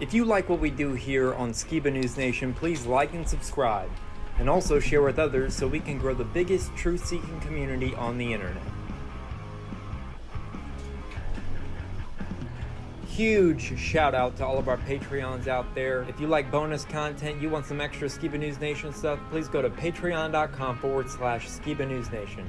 If you like what we do here on Skiba News Nation, please like and subscribe, and also share with others so we can grow the biggest truth-seeking community on the internet. Huge shout out to all of our Patreons out there. If you like bonus content, you want some extra Skiba News Nation stuff, please go to patreon.com/Skiba News Nation.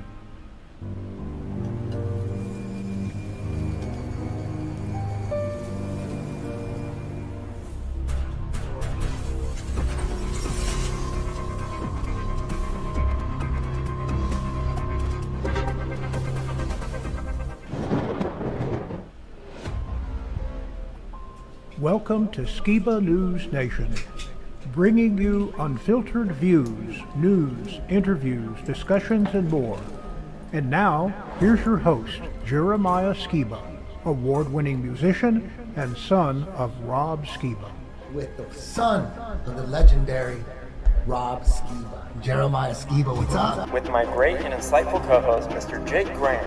Welcome to Skiba News Nation, bringing you unfiltered views, news, interviews, discussions, and more. And now, here's your host, Jeremiah Skiba, award-winning musician and son of Rob Skiba. With the son of the legendary Rob Skiba. Jeremiah Skiba, what's up? With my great and insightful co-host, Mr. Jake Graham.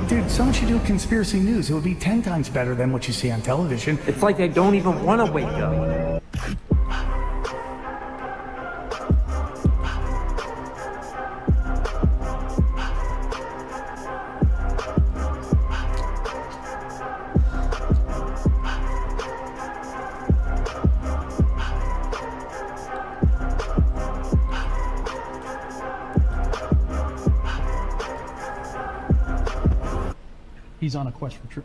Dude, so much you do conspiracy news. It would be 10 times better than what you see on television. It's like they don't even want to wake up. He's on a quest for truth.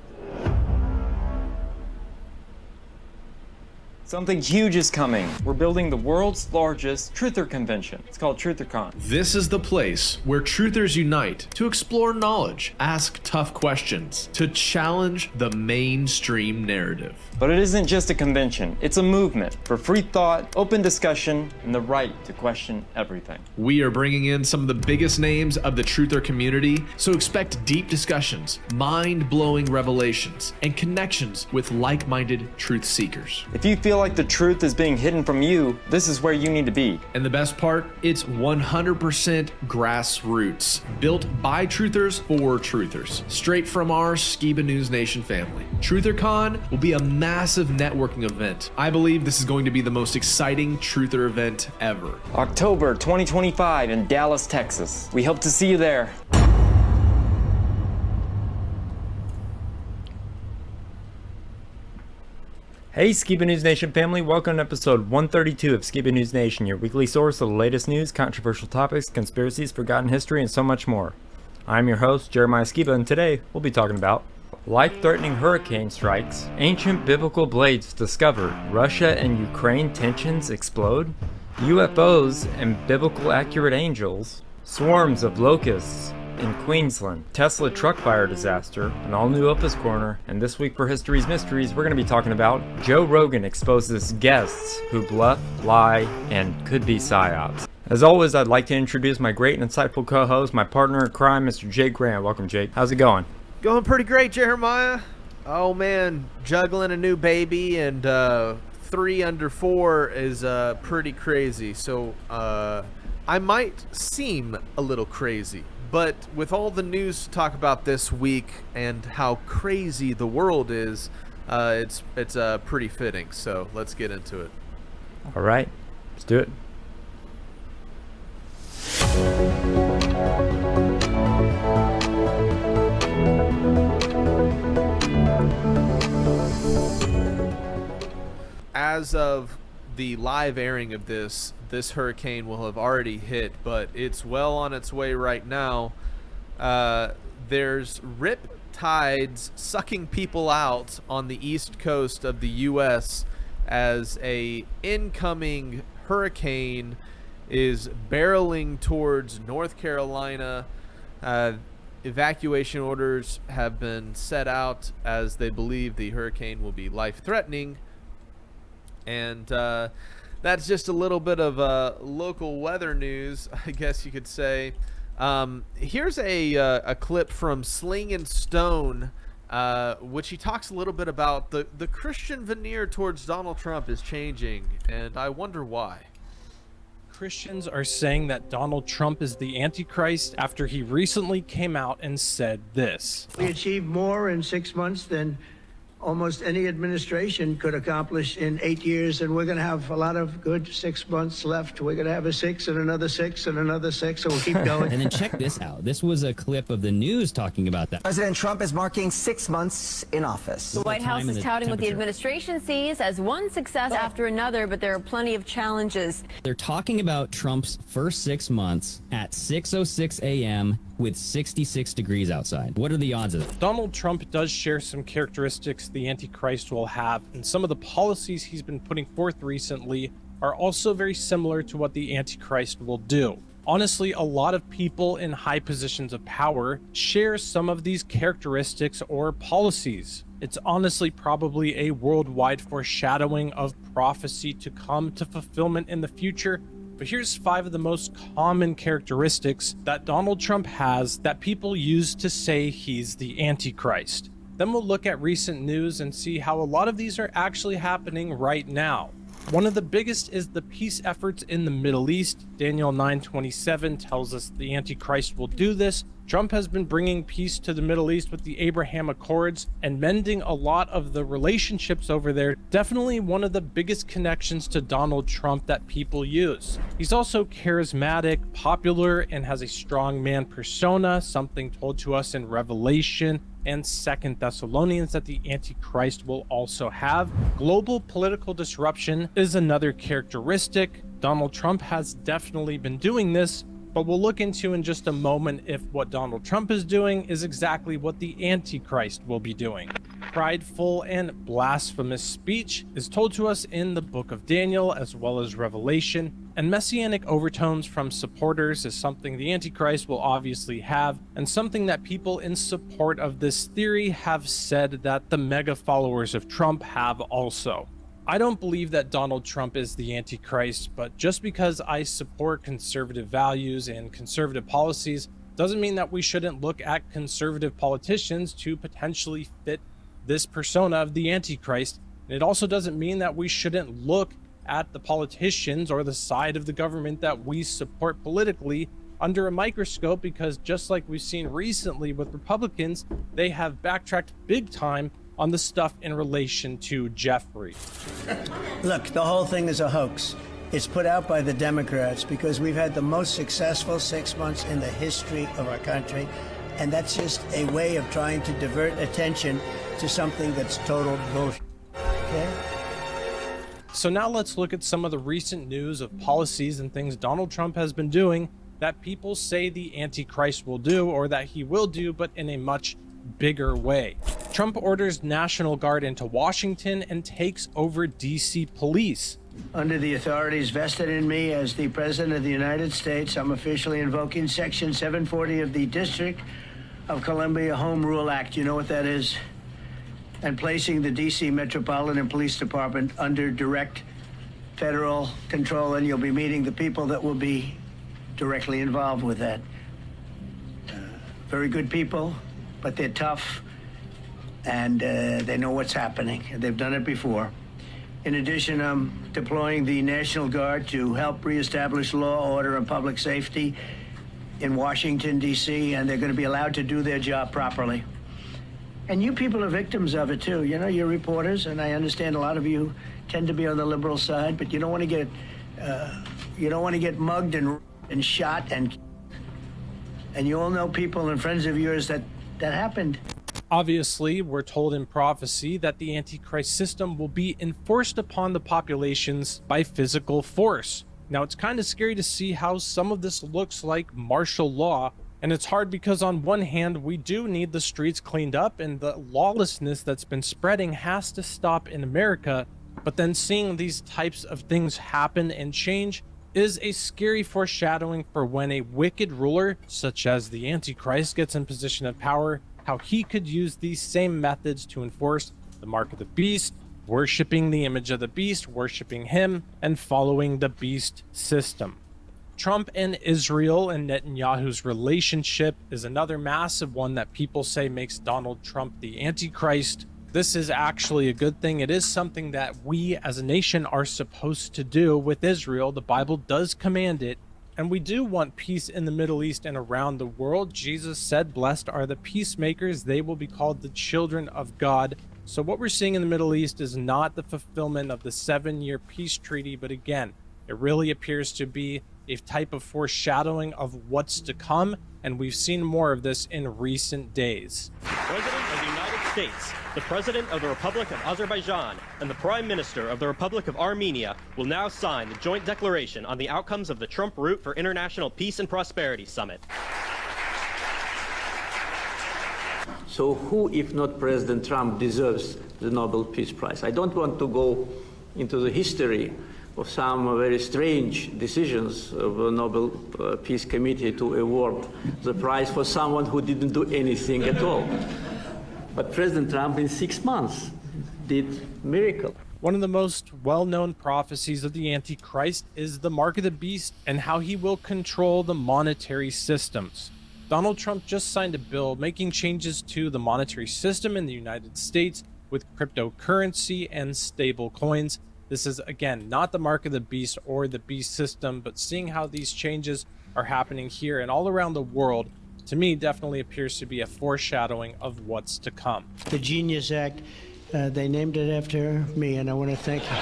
Something huge is coming. We're building the world's largest truther convention. It's called TrutherCon. This is the place where truthers unite to explore knowledge, ask tough questions, to challenge the mainstream narrative. But it isn't just a convention. It's a movement for free thought, open discussion, and the right to question everything. We are bringing in some of the biggest names of the truther community, so expect deep discussions, mind-blowing revelations, and connections with like-minded truth seekers. If you feel like the truth is being hidden from you, this is where you need to be. And the best part, it's 100% grassroots, built by truthers for truthers, straight from our Skiba News Nation family. TrutherCon will be a massive networking event. I believe this is going to be the most exciting truther event ever. October 2025 in Dallas, Texas. We hope to see you there. Hey Skiba News Nation family, welcome to episode 132 of Skiba News Nation, your weekly source of the latest news, controversial topics, conspiracies, forgotten history, and so much more. I'm your host, Jeremiah Skiba, and today we'll be talking about life-threatening hurricane strikes, ancient biblical blades discovered, Russia and Ukraine tensions explode, UFOs and biblical accurate angels, swarms of locusts in Queensland, Tesla truck fire disaster, an all-new Opus Corner, and this week for History's Mysteries, we're going to be talking about Joe Rogan exposes guests who bluff, lie, and could be Psyops. As always, I'd like to introduce my great and insightful co-host, my partner in crime, Mr. Jake Graham. Welcome, Jake. How's it going? Going pretty great, Jeremiah. Oh man, juggling a new baby and 3 under 4 is pretty crazy. So I might seem a little crazy. But with all the news to talk about this week and how crazy the world is, it's pretty fitting. So let's get into it. All right, let's do it. As of the live airing of this hurricane will have already hit, but it's well on its way right now. There's rip tides sucking people out on the east coast of the U.S. as a incoming hurricane is barreling towards North Carolina. Evacuation orders have been set out as they believe the hurricane will be life-threatening. And that's just a little bit of local weather news, I guess you could say. Here's a clip from Sling and Stone, which he talks a little bit about the Christian veneer towards Donald Trump is changing, and I wonder why. Christians are saying that Donald Trump is the Antichrist after he recently came out and said this. We achieved more in 6 months than almost any administration could accomplish in 8 years, and we're going to have a lot of good 6 months left. We're going to have a 6 and another 6 and another 6, so we'll keep going. And then check this out. This was a clip of the news talking about that. President Trump is marking 6 months in office. The White House is touting what the administration sees as one success after another, but there are plenty of challenges. They're talking about Trump's first 6 months at 6:06 a.m. with 66 degrees outside. What are the odds of that? Donald Trump does share some characteristics the Antichrist will have, and some of the policies he's been putting forth recently are also very similar to what the Antichrist will do. Honestly, a lot of people in high positions of power share some of these characteristics or policies. It's honestly probably a worldwide foreshadowing of prophecy to come to fulfillment in the future. But here's 5 of the most common characteristics that Donald Trump has that people use to say he's the Antichrist. Then we'll look at recent news and see how a lot of these are actually happening right now. One of the biggest is the peace efforts in the Middle East. Daniel 9:27 tells us the Antichrist will do this. Trump has been bringing peace to the Middle East with the Abraham Accords and mending a lot of the relationships over there. Definitely one of the biggest connections to Donald Trump that people use. He's also charismatic, popular, and has a strong man persona, something told to us in Revelation and 2 Thessalonians that the Antichrist will also have. Global political disruption is another characteristic. Donald Trump has definitely been doing this, but we'll look into in just a moment if what Donald Trump is doing is exactly what the Antichrist will be doing. Prideful and blasphemous speech is told to us in the book of Daniel as well as Revelation, and messianic overtones from supporters is something the Antichrist will obviously have, and something that people in support of this theory have said that the mega followers of Trump have also. I don't believe that Donald Trump is the Antichrist, but just because I support conservative values and conservative policies doesn't mean that we shouldn't look at conservative politicians to potentially fit this persona of the Antichrist. And it also doesn't mean that we shouldn't look at the politicians or the side of the government that we support politically under a microscope, because just like we've seen recently with Republicans, they have backtracked big time on the stuff in relation to Jeffrey. Look, the whole thing is a hoax. It's put out by the Democrats because we've had the most successful 6 months in the history of our country, and that's just a way of trying to divert attention to something that's total bullshit. Okay? So now let's look at some of the recent news of policies and things Donald Trump has been doing that people say the Antichrist will do, or that he will do, but in a much bigger way. Trump orders National Guard into Washington and takes over DC police. Under the authorities vested in me as the President of the United States, I'm officially invoking Section 740 of the District of Columbia Home Rule Act. You know what that is? And placing the DC Metropolitan Police Department under direct federal control, and you'll be meeting the people that will be directly involved with that. Very good people, but they're tough, and they know what's happening. They've done it before. In addition, I'm deploying the National Guard to help reestablish law, order, and public safety in Washington, D.C., and they're going to be allowed to do their job properly. And you people are victims of it, too. You know, you're reporters, and I understand a lot of you tend to be on the liberal side, but you don't want to get mugged and shot, and you all know people and friends of yours that happened. Obviously, we're told in prophecy that the Antichrist system will be enforced upon the populations by physical force. Now, it's kind of scary to see how some of this looks like martial law, and it's hard because on one hand, we do need the streets cleaned up, and the lawlessness that's been spreading has to stop in America, but then seeing these types of things happen and change is a scary foreshadowing for when a wicked ruler, such as the Antichrist, gets in position of power, how he could use these same methods to enforce the mark of the beast, worshiping the image of the beast, worshiping him, and following the beast system. Trump and Israel and Netanyahu's relationship is another massive one that people say makes Donald Trump the Antichrist. This is actually a good thing. It is something that we as a nation are supposed to do with Israel. The Bible does command it. And we do want peace in the Middle East and around the world. Jesus said, "Blessed are the peacemakers, they will be called the children of God." So what we're seeing in the Middle East is not the fulfillment of the 7-year peace treaty, but again, it really appears to be a type of foreshadowing of what's to come, and we've seen more of this in recent days. President of the United States, the President of the Republic of Azerbaijan, and the Prime Minister of the Republic of Armenia will now sign the joint declaration on the outcomes of the Trump Route for International Peace and Prosperity Summit. So who, if not President Trump, deserves the Nobel Peace Prize? I don't want to go into the history of some very strange decisions of the Nobel Peace Committee to award the prize for someone who didn't do anything at all. But President Trump in 6 months did miracle. One of the most well-known prophecies of the Antichrist is the mark of the beast and how he will control the monetary systems. Donald Trump just signed a bill making changes to the monetary system in the United States with cryptocurrency and stable coins. This is, again, not the mark of the beast or the beast system, but seeing how these changes are happening here and all around the world, to me, definitely appears to be a foreshadowing of what's to come. The Genius Act, they named it after me, and I want to thank you.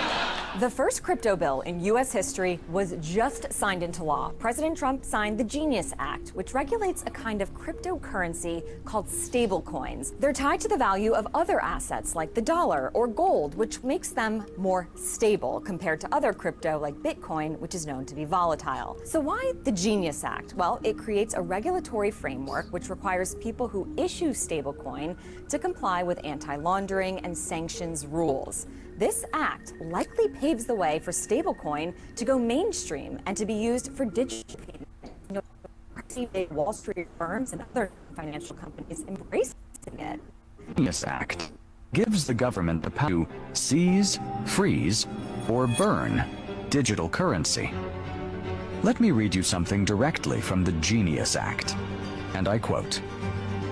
The first crypto bill in U.S. history was just signed into law. President Trump signed the Genius Act, which regulates a kind of cryptocurrency called stablecoins. They're tied to the value of other assets like the dollar or gold, which makes them more stable compared to other crypto like Bitcoin, which is known to be volatile. So why the Genius Act? Well, it creates a regulatory framework which requires people who issue stablecoin to comply with anti-laundering and sanctions rules. This act likely paves the way for stablecoin to go mainstream and to be used for digital payment. Wall Street firms and other financial companies embracing it. Genius Act gives the government the power to seize, freeze, or burn digital currency. Let me read you something directly from the Genius Act, and I quote,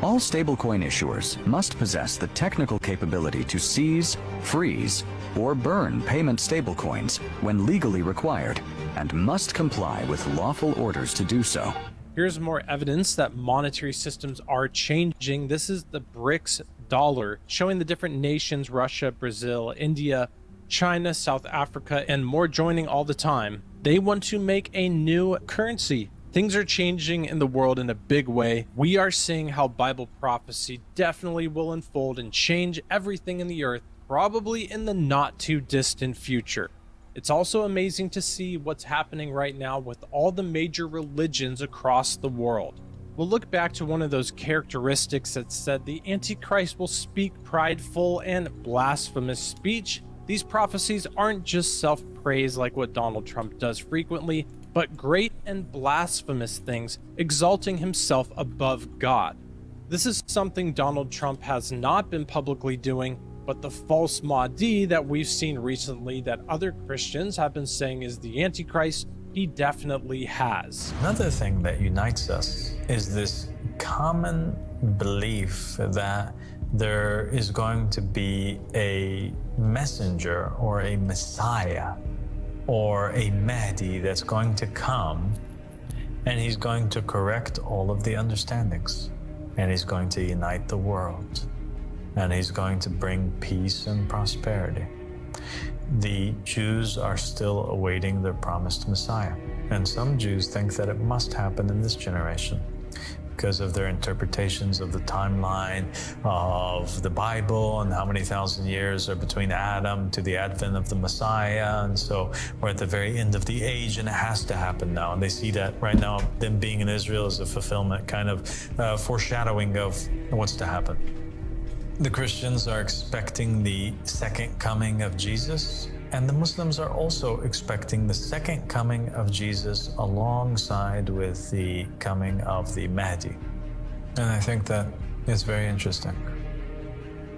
"All stablecoin issuers must possess the technical capability to seize, freeze, or burn payment stablecoins when legally required, and must comply with lawful orders to do so." Here's more evidence that monetary systems are changing. This is the BRICS dollar, showing the different nations, Russia, Brazil, India, China, South Africa, and more joining all the time. They want to make a new currency. Things are changing in the world in a big way. We are seeing how Bible prophecy definitely will unfold and change everything in the earth, probably in the not too distant future. It's also amazing to see what's happening right now with all the major religions across the world. We'll look back to one of those characteristics that said the Antichrist will speak prideful and blasphemous speech. These prophecies aren't just self-praise like what Donald Trump does frequently, but great and blasphemous things, exalting himself above God. This is something Donald Trump has not been publicly doing, but the false Mahdi that we've seen recently that other Christians have been saying is the Antichrist, he definitely has. Another thing that unites us is this common belief that there is going to be a messenger or a Messiah or a Mahdi that's going to come, and he's going to correct all of the understandings, and he's going to unite the world, and he's going to bring peace and prosperity. The Jews are still awaiting their promised Messiah, and some Jews think that it must happen in this generation because of their interpretations of the timeline of the Bible and how many thousand years are between Adam to the advent of the Messiah. And so we're at the very end of the age and it has to happen now. And they see that right now, them being in Israel is a fulfillment, kind of foreshadowing of what's to happen. The Christians are expecting the second coming of Jesus, and the Muslims are also expecting the second coming of Jesus alongside with the coming of the Mahdi. And I think that is very interesting.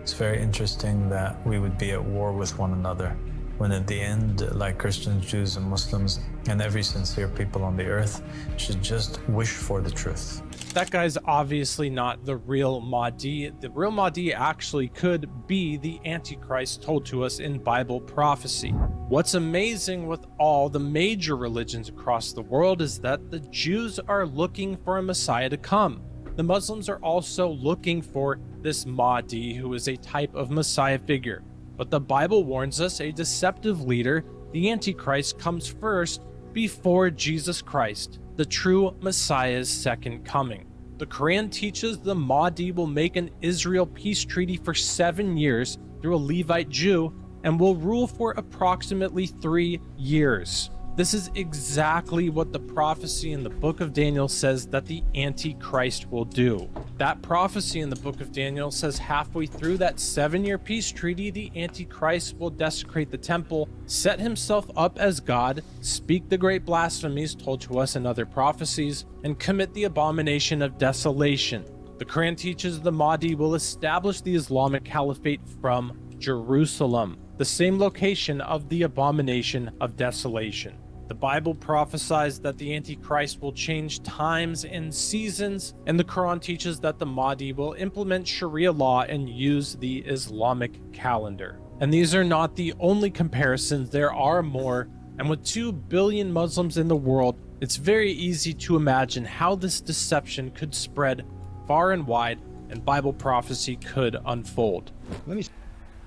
It's very interesting that we would be at war with one another when at the end, like Christians, Jews, and Muslims, and every sincere people on the earth should just wish for the truth. That guy's obviously not the real Mahdi. The real Mahdi actually could be the Antichrist told to us in Bible prophecy. What's amazing with all the major religions across the world is that the Jews are looking for a Messiah to come. the Muslims are also looking for this Mahdi, who is a type of Messiah figure. But the Bible warns us a deceptive leader, the Antichrist, comes first before Jesus Christ, the true Messiah's second coming. The Quran teaches the Mahdi will make an Israel peace treaty for 7 years through a Levite Jew and will rule for approximately 3 years. This is exactly what the prophecy in the book of Daniel says that the Antichrist will do. That prophecy in the book of Daniel says halfway through that 7-year peace treaty, the Antichrist will desecrate the temple, set himself up as God, speak the great blasphemies told to us in other prophecies, and commit the abomination of desolation. The Quran teaches the Mahdi will establish the Islamic Caliphate from Jerusalem, the same location of the abomination of desolation. The Bible prophesies that the Antichrist will change times and seasons, and the Quran teaches that the Mahdi will implement Sharia law and use the Islamic calendar. And these are not the only comparisons, there are more, and with 2 billion Muslims in the world, it's very easy to imagine how this deception could spread far and wide, and Bible prophecy could unfold.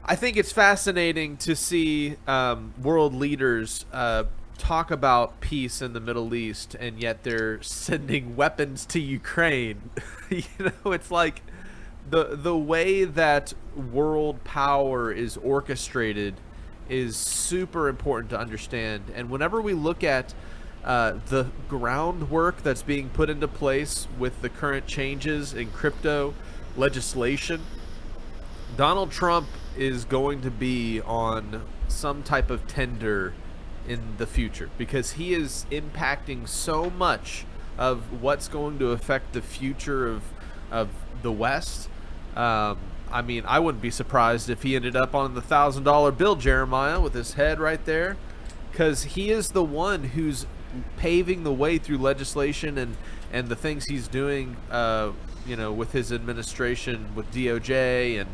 I think it's fascinating to see world leaders talk about peace in the Middle East, and yet they're sending weapons to Ukraine. You know, it's like the way that world power is orchestrated is super important to understand. And whenever we look at the groundwork that's being put into place with the current changes in crypto legislation, Donald Trump is going to be on some type of tender in the future, because he is impacting so much of what's going to affect the future of the West. I mean, I wouldn't be surprised if he ended up on the $1,000 bill, Jeremiah, with his head right there, because he is the one who's paving the way through legislation and the things he's doing, you know, with his administration with DOJ and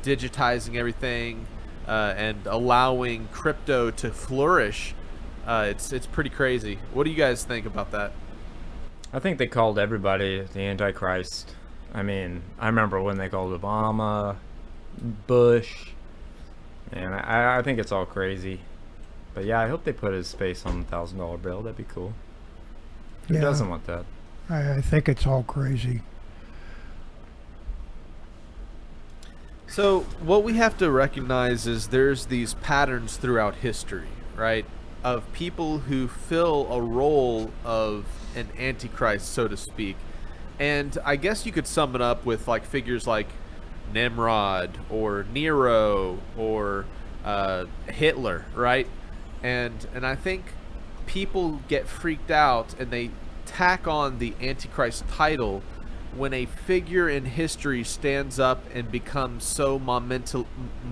digitizing everything and allowing crypto to flourish. It's pretty crazy. What do you guys think about that? I think they called everybody the Antichrist. I mean, I remember when they called Obama, Bush, and I think it's all crazy. But yeah, I hope they put his face on the $1,000 bill. That'd be cool. Who doesn't want that? I think it's all crazy. So what we have to recognize is there's these patterns throughout history, right, of people who fill a role of an antichrist, so to speak. And I guess you could sum it up with like figures like Nimrod or Nero or Hitler, right? And I think people get freaked out and they tack on the Antichrist title when a figure in history stands up and becomes so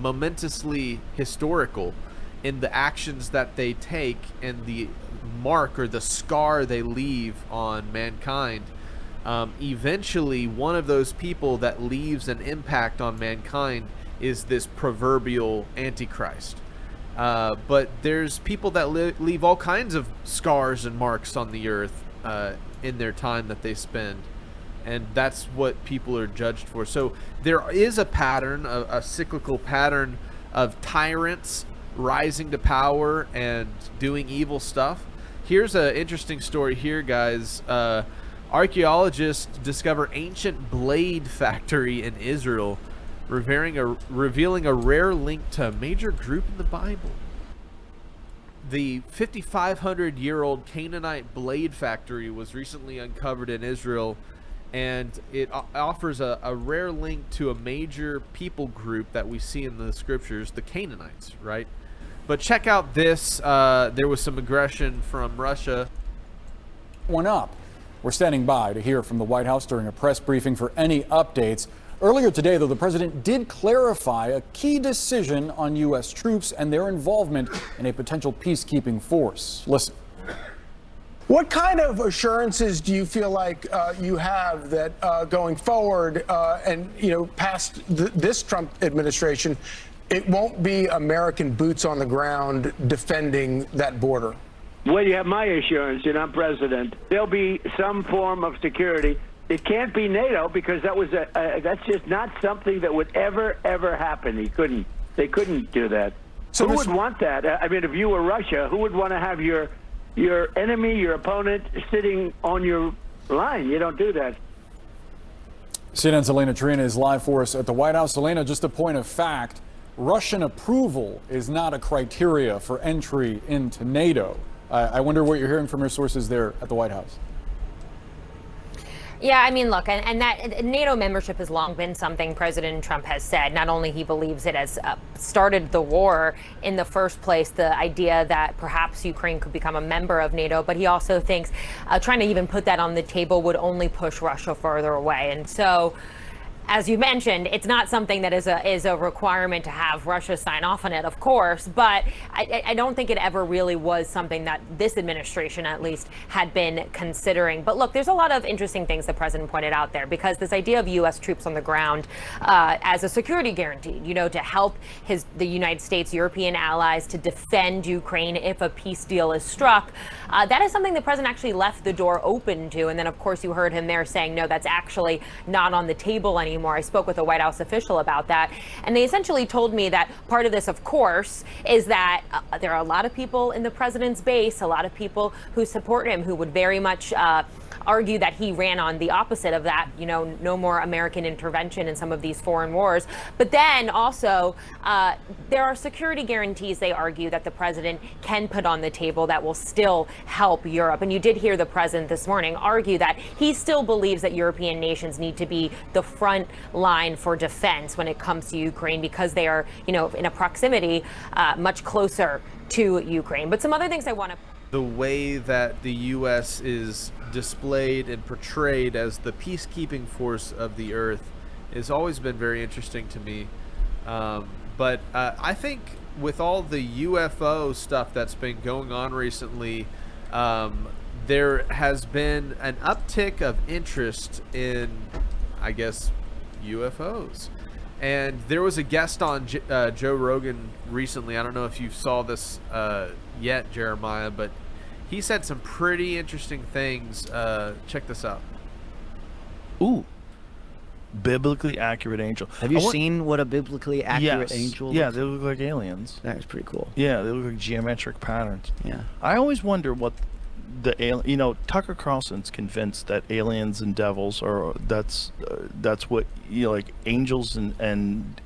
momentously historical in the actions that they take and the mark or the scar they leave on mankind. Eventually, one of those people that leaves an impact on mankind is this proverbial Antichrist. But there's people that leave all kinds of scars and marks on the earth in their time that they spend. And that's what people are judged for. So there is a pattern, a cyclical pattern of tyrants rising to power and doing evil stuff. Here's an interesting story here, guys. Archaeologists discover ancient blade factory in Israel, revealing a rare link to a major group in the Bible. The 5,500-year-old Canaanite blade factory was recently uncovered in Israel, and it offers a rare link to a major people group that we see in the scriptures, the Canaanites, right? But check out this. There was some aggression from Russia. One up. We're standing by to hear from the White House during a press briefing for any updates. Earlier today, though, the president did clarify a key decision on U.S. troops and their involvement in a potential peacekeeping force. Listen. What kind of assurances do you feel like you have that going forward and, past this Trump administration, it won't be American boots on the ground defending that border? Well, you have my assurance, and I'm president. There'll be some form of security. It can't be NATO because that was that's just not something that would ever happen. They couldn't do that. So who would want that? I mean, if you were Russia, who would want to have your enemy, your opponent, sitting on your line? You don't do that. CNN's Elena Trina is live for us at the White House. Elena, just a point of fact, Russian approval is not a criteria for entry into NATO. I wonder what you're hearing from your sources there at the White House. Yeah, I mean, look, and that NATO membership has long been something President Trump has said. Not only he believes it has started the war in the first place, the idea that perhaps Ukraine could become a member of NATO, but he also thinks trying to even put that on the table would only push Russia further away. And so, as you mentioned, it's not something that is a requirement to have Russia sign off on it, of course, but I don't think it ever really was something that this administration, at least, had been considering. But look, there's a lot of interesting things the president pointed out there, because this idea of U.S. troops on the ground as a security guarantee, to help the United States, European allies to defend Ukraine if a peace deal is struck, that is something the president actually left the door open to. And then, of course, you heard him there saying, no, that's actually not on the table anymore. I spoke with a White House official about that, and they essentially told me that part of this, of course, is that there are a lot of people in the president's base, a lot of people who support him, who would very much argue that he ran on the opposite of that, no more American intervention in some of these foreign wars. But then also, there are security guarantees, they argue, that the president can put on the table that will still help Europe. And you did hear the president this morning argue that he still believes that European nations need to be the front line for defense when it comes to Ukraine, because they are, in a proximity much closer to Ukraine. But some other things I want to... The way that the U.S. is displayed and portrayed as the peacekeeping force of the earth has always been very interesting to me. But I think with all the UFO stuff that's been going on recently, there has been an uptick of interest in, I guess, UFOs. And there was a guest on Joe Rogan recently. I don't know if you saw this yet, Jeremiah, but he said some pretty interesting things. Check this out. Ooh. Biblically accurate angel. Have you seen what a biblically accurate angel looks? Yeah, they look like aliens. That is pretty cool. Yeah, they look like geometric patterns. Yeah. I always wonder what Tucker Carlson's convinced that aliens and devils are that's what like angels and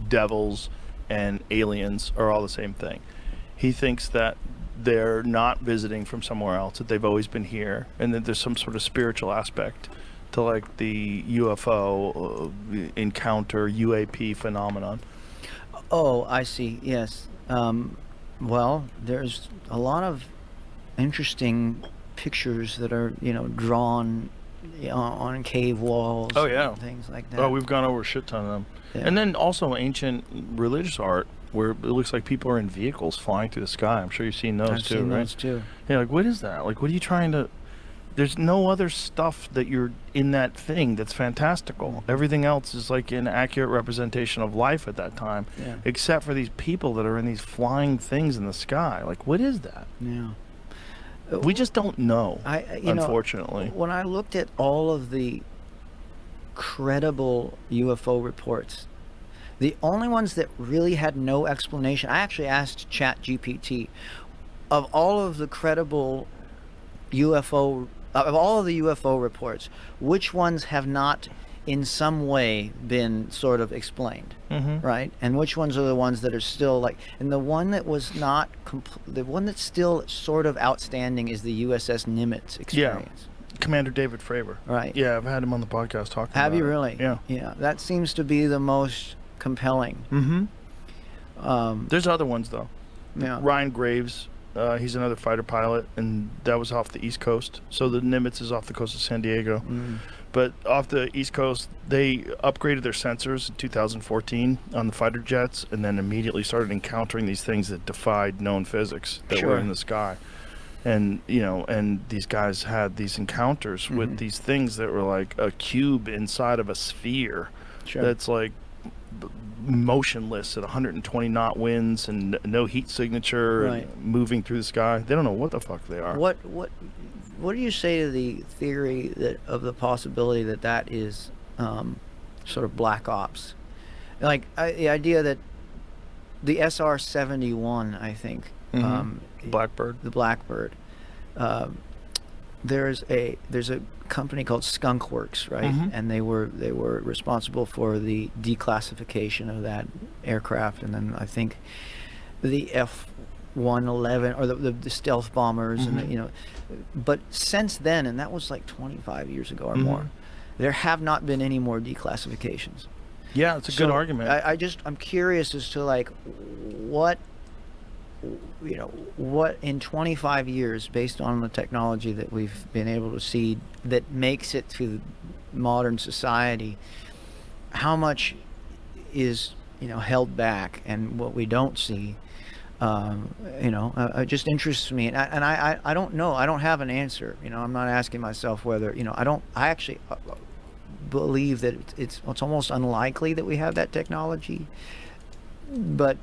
devils and aliens are all the same thing. He thinks that they're not visiting from somewhere else, that they've always been here, and that there's some sort of spiritual aspect to like the UFO encounter, UAP phenomenon. Oh, I see. Yes. Well, there's a lot of interesting pictures that are drawn on cave walls. Oh yeah, and things like that. Oh, we've gone over a shit ton of them. Yeah. And then also ancient religious art where it looks like people are in vehicles flying through the sky. I'm sure you've seen those too, right? Those too. Yeah, like what is that? Like what are you trying to... There's no other stuff that you're in that thing that's fantastical. Everything else is like an accurate representation of life at that time, except for these people that are in these flying things in the sky. Like what is that? Yeah. We just don't know, unfortunately. When I looked at all of the credible UFO reports, the only ones that really had no explanation, I actually asked ChatGPT, of all of the credible UFO, of all of the UFO reports, which ones have not in some way been sort of explained, right? And which ones are the ones that are still like, and the one that was not, the one that's still sort of outstanding is the USS Nimitz experience. Yeah, Commander David Fravor. Right. Yeah, I've had him on the podcast talking about it. Have you really? Yeah. Yeah, that seems to be the most compelling. There's other ones though. Yeah. Ryan Graves, he's another fighter pilot, and that was off the East Coast. So the Nimitz is off the coast of San Diego. But off the East Coast, they upgraded their sensors in 2014 on the fighter jets, and then immediately started encountering these things that defied known physics that were in the sky. And, and these guys had these encounters with these things that were like a cube inside of a sphere that's like motionless at 120 knot winds and no heat signature and moving through the sky. They don't know what the fuck they are. What what do you say to the theory that of the possibility that that is sort of black ops? Like the idea that the SR-71, I think, Blackbird, the Blackbird. There's a company called Skunk Works, right? And they were responsible for the declassification of that aircraft, and then I think the F-111 or the stealth bombers, and the, you know. But since then, and that was like 25 years ago or more, there have not been any more declassifications. Yeah, it's a good argument. I'm curious as to like what in 25 years, based on the technology that we've been able to see that makes it to modern society, how much is held back, and what we don't see. It just interests me, and I don't know. I don't have an answer. I'm not asking myself whether I actually believe that it's almost unlikely that we have that technology, but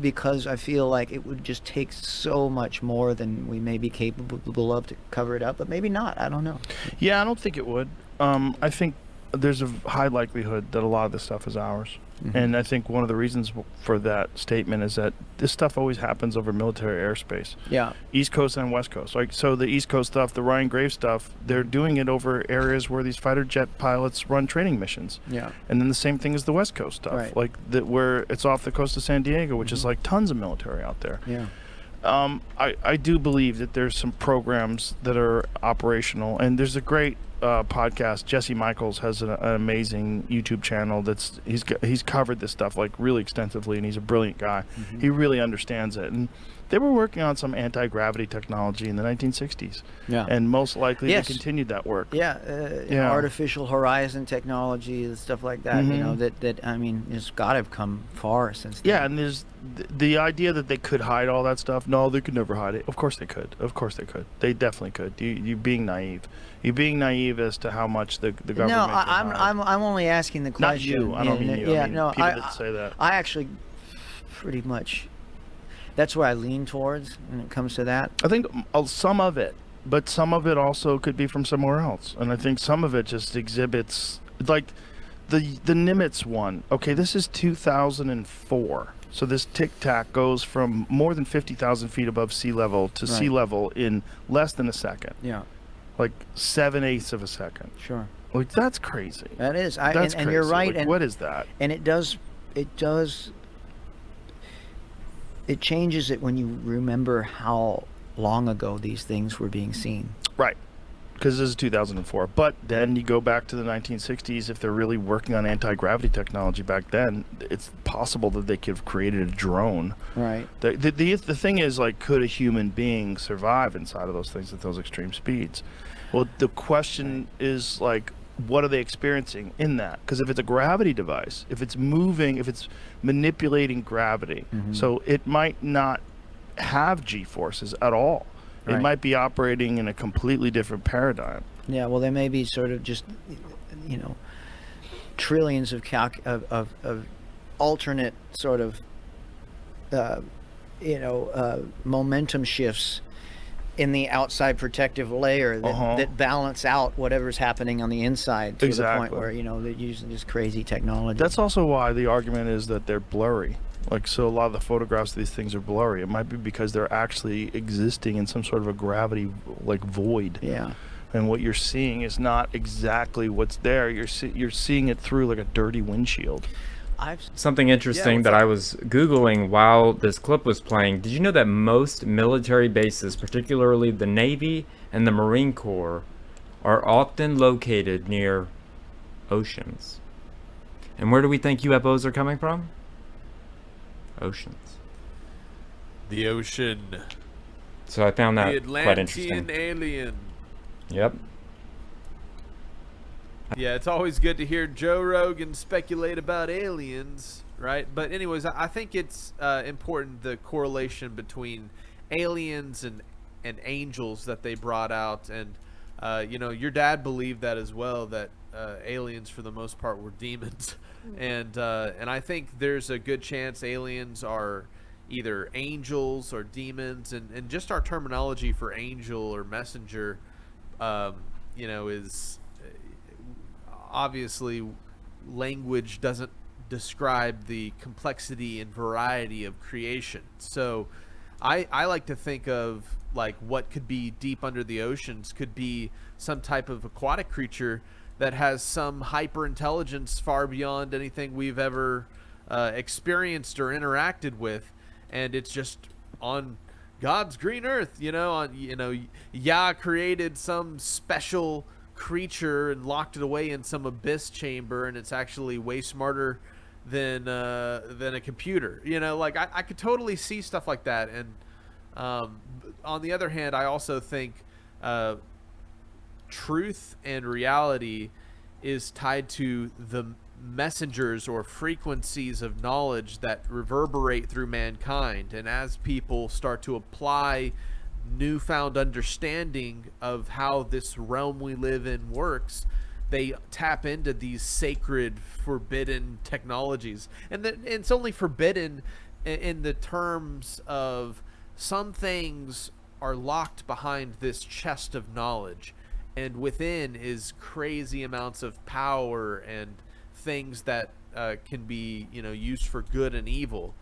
because I feel like it would just take so much more than we may be capable of to cover it up, but maybe not. I don't know. Yeah, I don't think it would. I think there's a high likelihood that a lot of this stuff is ours. And I think one of the reasons for that statement is that this stuff always happens over military airspace. Yeah. East Coast and West Coast. Like, so the East Coast stuff, the Ryan Graves stuff, they're doing it over areas where these fighter jet pilots run training missions. Yeah. And then the same thing as the West Coast stuff. Right. Like where it's off the coast of San Diego, which is like tons of military out there. Yeah. I do believe that there's some programs that are operational, and there's a great podcast. Jesse Michaels has an amazing YouTube channel that's he's covered this stuff like really extensively, and he's a brilliant guy. He really understands it, and they were working on some anti-gravity technology in the 1960s. Yeah. And most likely Yes. they continued that work. Yeah, artificial horizon technology and stuff like that. That I mean, it's got to have come far since then. Yeah, and there's the idea that they could hide all that stuff. No, they could never hide it. Of course they could. Of course they could. They definitely could. You're being naive. You're being naive as to how much the government. No, can hide. I'm only asking the question. Not you. I don't mean you. Yeah, I mean no, people that say that. I actually pretty much. That's where I lean towards when it comes to that. I think some of it, but some of it also could be from somewhere else. And I think some of it just exhibits, like the Nimitz one. Okay, this is 2004. So this Tic Tac goes from more than 50,000 feet above sea level to sea level in less than a second. Yeah. Like 7/8 of a second. Sure. Like, that's crazy. That is. That's and you're crazy. right. Like, and what is that? And it does. It changes it when you remember how long ago these things were being seen. Right. Because this is 2004. But then you go back to the 1960s. If they're really working on anti-gravity technology back then, it's possible that they could have created a drone. Right. The thing is, like, could a human being survive inside of those things at those extreme speeds? Well, the question is, like, what are they experiencing in that? Because if it's a gravity device, if it's moving, if it's manipulating gravity, so it might not have G-forces at all. It Right. might be operating in a completely different paradigm. Yeah. Well, there may be sort of just, trillions of alternate sort of, momentum shifts in the outside protective layer that balance out whatever's happening on the inside to the point where they're using this crazy technology. That's also why the argument is that they're blurry. Like, so a lot of the photographs of these things are blurry. It might be because they're actually existing in some sort of a gravity like void. Yeah. And what you're seeing is not exactly what's there. You're seeing it through like a dirty windshield. Something interesting that I was Googling while this clip was playing. Did you know that most military bases, particularly the Navy and the Marine Corps, are often located near oceans? And where do we think UFOs are coming from? Oceans. The ocean. So I found that the quite Atlantean interesting. alien. Yep. Yeah, it's always good to hear Joe Rogan speculate about aliens, right? But anyways, I think it's important, the correlation between aliens and angels that they brought out. And, your dad believed that as well, that aliens for the most part were demons. And I think there's a good chance aliens are, either angels or demons, and just our terminology for angel or messenger, is obviously language doesn't describe the complexity and variety of creation. So I like to think of like what could be deep under the oceans could be some type of aquatic creature that has some hyper intelligence far beyond anything we've ever experienced or interacted with, and it's just on God's green earth, Yah created some special creature and locked it away in some abyss chamber, and it's actually way smarter than a computer. I could totally see stuff like that. And on the other hand, I also think truth and reality is tied to the messengers or frequencies of knowledge that reverberate through mankind. And as people start to apply newfound understanding of how this realm we live in works, they tap into these sacred, forbidden technologies. And it's only forbidden in the terms of some things are locked behind this chest of knowledge, and within is crazy amounts of power and things that can be used for good and evil.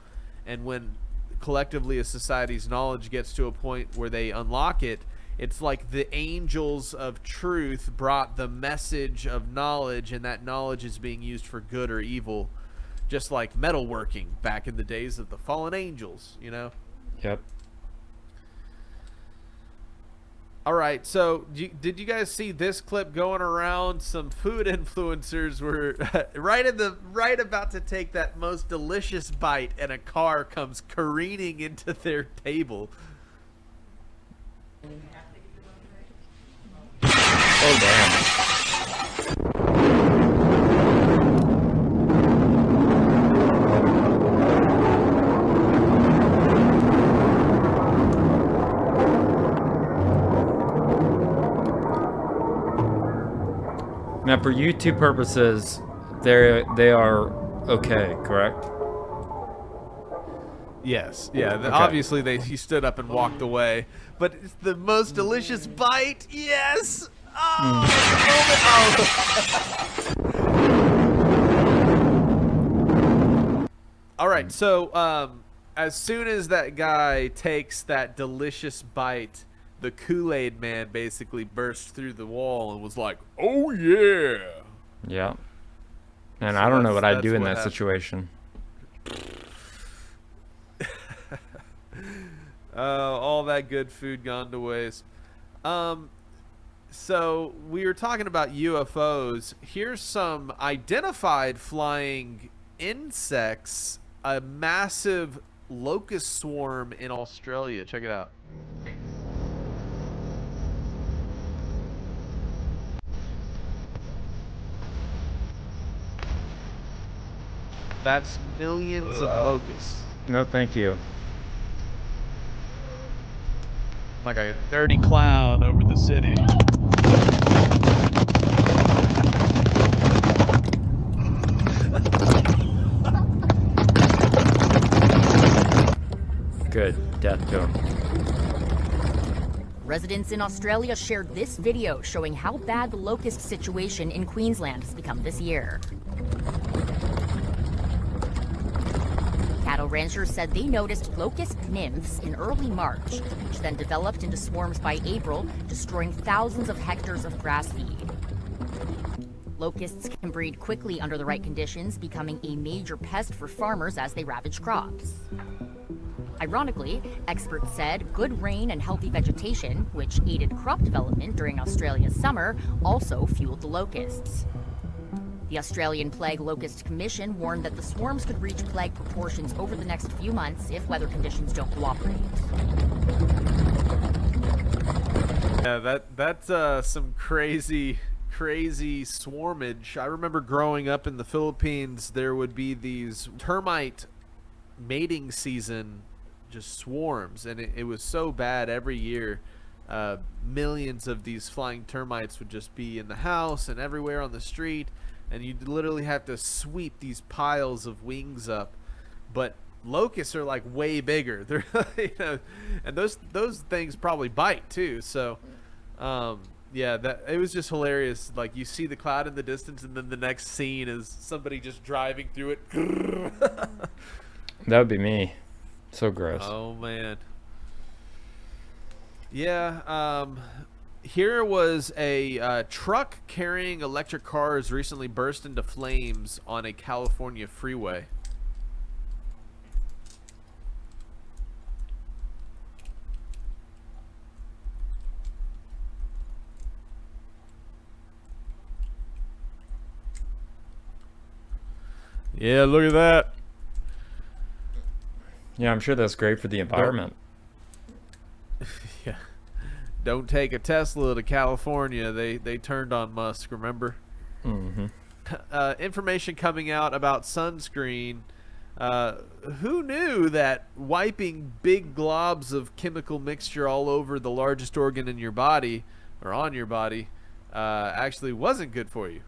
And when collectively a society's knowledge gets to a point where they unlock it, it's like the angels of truth brought the message of knowledge, and that knowledge is being used for good or evil, just like metalworking back in the days of the fallen angels. Yep. All right, so did you guys see this clip going around? Some food influencers were right about to take that most delicious bite, and a car comes careening into their table. Oh damn. Now, for YouTube purposes, they are okay, correct? Yes. Yeah. Okay. Obviously, he stood up and walked away. But it's the most delicious bite. Yes. All right. So, as soon as that guy takes that delicious bite, the Kool-Aid man basically burst through the wall and was like, "Oh yeah." Yeah. And So I don't know what I'd that's do in what that happened. situation. All that good food gone to waste. So we were talking about UFOs. Here's some identified flying insects. A massive locust swarm in Australia. Check it out. That's millions of locusts. No, thank you. Like a dirty cloud over the city. Good. Death to him. Residents in Australia shared this video showing how bad the locust situation in Queensland has become this year. Cattle ranchers said they noticed locust nymphs in early March, which then developed into swarms by April, destroying thousands of hectares of grass feed. Locusts can breed quickly under the right conditions, becoming a major pest for farmers as they ravage crops. Ironically, experts said good rain and healthy vegetation, which aided crop development during Australia's summer, also fueled the locusts. The Australian Plague Locust Commission warned that the swarms could reach plague proportions over the next few months if weather conditions don't cooperate. Yeah, that's some crazy swarmage. I remember growing up in the Philippines, there would be these termite mating season, just swarms, and it was so bad every year. Millions of these flying termites would just be in the house and everywhere on the street, and you'd literally have to sweep these piles of wings up. But locusts are like way bigger. They're and those things probably bite too. So yeah, that it was just hilarious. Like you see the cloud in the distance, and then the next scene is somebody just driving through it. That would be me. So gross. Oh man. Yeah. Here was a truck carrying electric cars recently burst into flames on a California freeway. Yeah, look at that. Yeah, I'm sure that's great for the environment. Yeah. Don't take a Tesla to California. They turned on Musk, remember? Mm-hmm. Information coming out about sunscreen. Who knew that wiping big globs of chemical mixture all over the largest organ in your body, or on your body, actually wasn't good for you?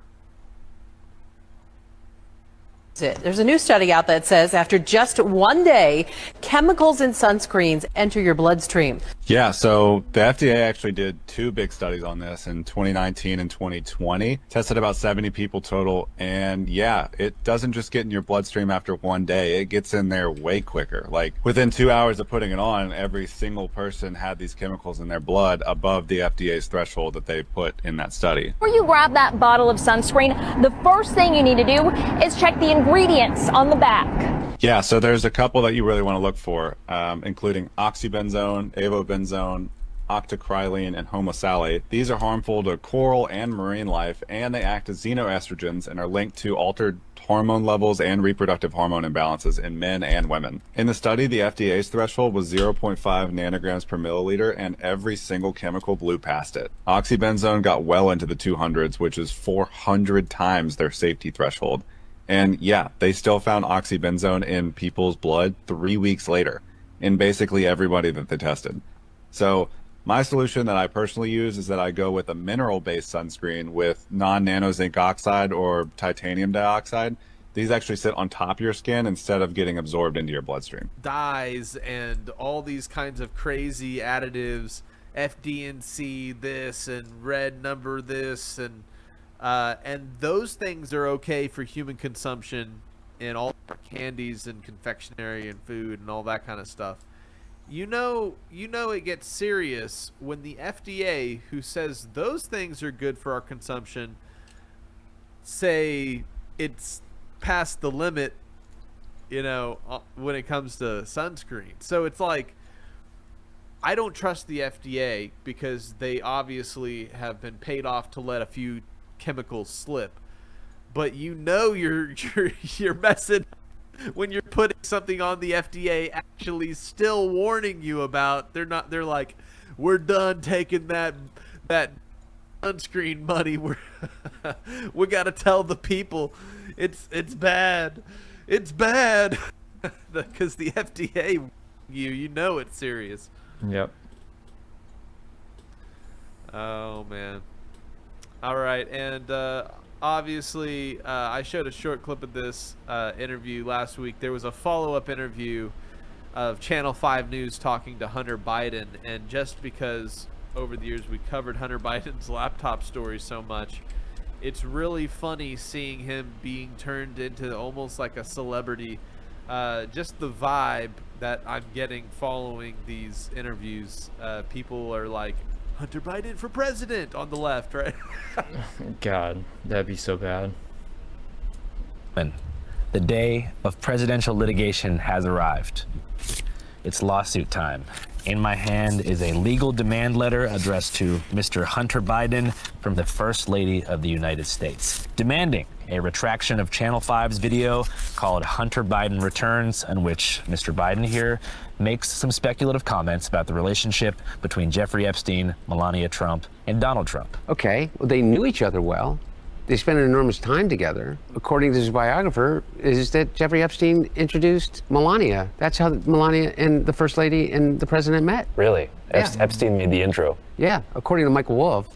There's a new study out that says after just one day, chemicals in sunscreens enter your bloodstream. Yeah, so the FDA actually did 2 big studies on this in 2019 and 2020. Tested about 70 people total, and yeah, it doesn't just get in your bloodstream after one day. It gets in there way quicker. Like within 2 hours of putting it on, every single person had these chemicals in their blood above the FDA's threshold that they put in that study. Before you grab that bottle of sunscreen, the first thing you need to do is check the ingredients on the back. Yeah, so there's a couple that you really want to look for, including oxybenzone, avobenzone, octocrylene, and homosalate. These are harmful to coral and marine life, and they act as xenoestrogens and are linked to altered hormone levels and reproductive hormone imbalances in men and women. In the study, the FDA's threshold was 0.5 nanograms per milliliter, and every single chemical blew past it. Oxybenzone got well into the 200s, which is 400 times their safety threshold. And yeah, they still found oxybenzone in people's blood 3 weeks later, in basically everybody that they tested. So my solution that I personally use is that I go with a mineral-based sunscreen with non-nano zinc oxide or titanium dioxide. These actually sit on top of your skin instead of getting absorbed into your bloodstream. Dyes and all these kinds of crazy additives, FD&C this and red number this, and those things are okay for human consumption in all our candies and confectionery and food and all that kind of stuff. You know it gets serious when the FDA, who says those things are good for our consumption, say it's past the limit, when it comes to sunscreen. So it's like, I don't trust the FDA because they obviously have been paid off to let a few chemicals slip, but you're messing when you're putting something on the FDA actually still warning you about. They're like, we're done taking that sunscreen money. We got to tell the people it's bad, because the FDA, you know it's serious. Yep. Oh man. All right, and obviously I showed a short clip of this interview last week. There was a follow-up interview of Channel 5 News talking to Hunter Biden, and just because over the years we covered Hunter Biden's laptop story so much, it's really funny seeing him being turned into almost like a celebrity. Just the vibe that I'm getting following these interviews. People are like, Hunter Biden for president on the left, right? God, that'd be so bad. The day of presidential litigation has arrived. It's lawsuit time. In my hand is a legal demand letter addressed to Mr. Hunter Biden from the First Lady of the United States, demanding a retraction of Channel 5's video called Hunter Biden Returns, in which Mr. Biden here makes some speculative comments about the relationship between Jeffrey Epstein, Melania Trump, and Donald Trump. Okay, well, they knew each other well. they spent an enormous time together. According to his biographer, is that Jeffrey Epstein introduced Melania. That's how Melania and the First Lady and the President met. Really? Yeah. Epstein made the intro. Yeah, according to Michael Wolff.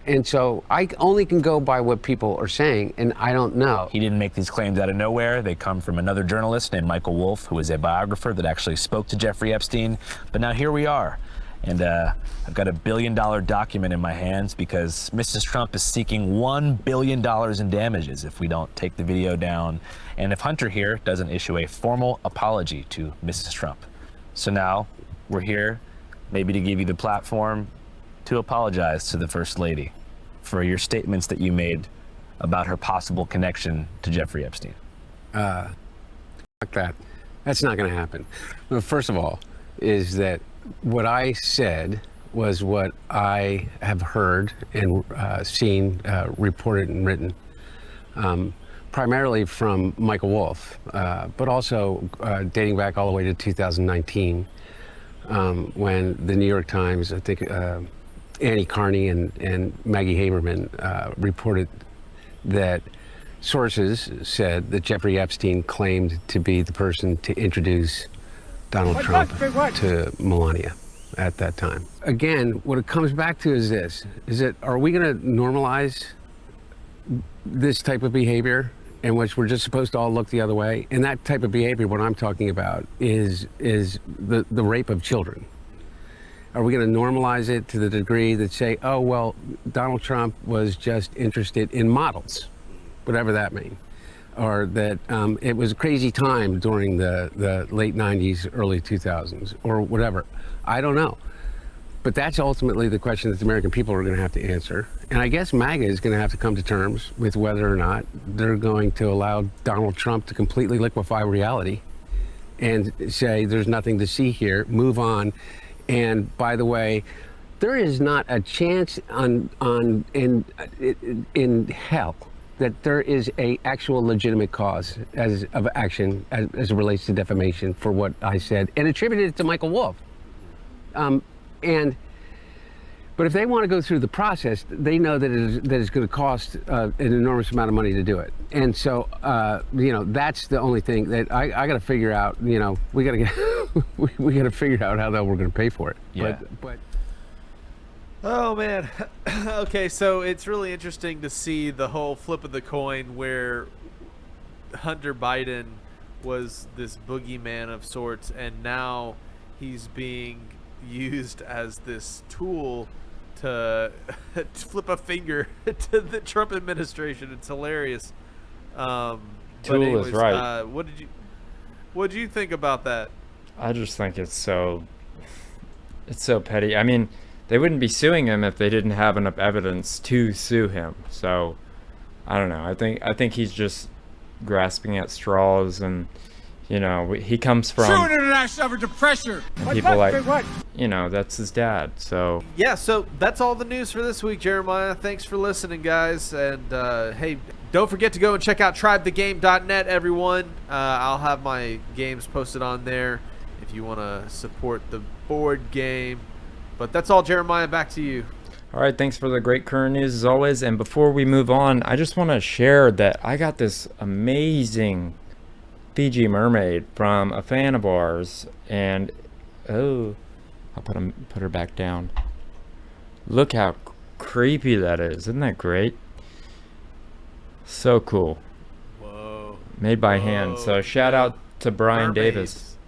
And so I only can go by what people are saying, and I don't know. He didn't make these claims out of nowhere. They come from another journalist named Michael Wolff, who is a biographer that actually spoke to Jeffrey Epstein. But now here we are. And I've got $1 billion document in my hands because Mrs. Trump is seeking $1 billion in damages if we don't take the video down and if Hunter here doesn't issue a formal apology to Mrs. Trump. So now we're here maybe to give you the platform to apologize to the First Lady for your statements that you made about her possible connection to Jeffrey Epstein. Fuck that. That's not going to happen. Well, first of all, is that what I said was what I have heard and seen reported and written, primarily from Michael Wolff, but also dating back all the way to 2019, when the New York Times, I think Annie Carney and Maggie Haberman reported that sources said that Jeffrey Epstein claimed to be the person to introduce Donald Trump to Melania at that time. Again, what it comes back to is this, is that are we going to normalize this type of behavior in which we're just supposed to all look the other way? And that type of behavior, what I'm talking about is the rape of children. Are we going to normalize it to the degree that say, oh, well, Donald Trump was just interested in models, whatever that means? Or that it was a crazy time during the late 90s, early 2000s, or whatever. I don't know. But that's ultimately the question that the American people are going to have to answer. And I guess MAGA is going to have to come to terms with whether or not they're going to allow Donald Trump to completely liquefy reality and say there's nothing to see here, move on. And by the way, there is not a chance in hell that there is a actual legitimate cause of action as it relates to defamation for what I said and attributed it to Michael Wolff. But if they want to go through the process, they know that it's going to cost an enormous amount of money to do it. And so, that's the only thing that I got to figure out. We got to get we got to figure out how the hell we're going to pay for it. Yeah. But Oh man. Okay, so it's really interesting to see the whole flip of the coin where Hunter Biden was this boogeyman of sorts, and now he's being used as this tool to flip a finger to the Trump administration. It's hilarious. Tool is right. What did you think about that? I just think it's so petty. I mean, they wouldn't be suing him if they didn't have enough evidence to sue him. So, I don't know. I think he's just grasping at straws, and he comes from True international effort to pressure people like that's his dad. So yeah, so that's all the news for this week, Jeremiah. Thanks for listening, guys, and hey, don't forget to go and check out tribethegame.net, everyone. I'll have my games posted on there if you want to support the board game. But that's all, Jeremiah. Back to you. All right, thanks for the great current news as always. And before we move on, I just want to share that I got this amazing Fiji mermaid from a fan of ours, and I'll put her back down. Look how creepy that is. Isn't that great? So cool. Whoa. Made by hand. So shout out to Brian Davis.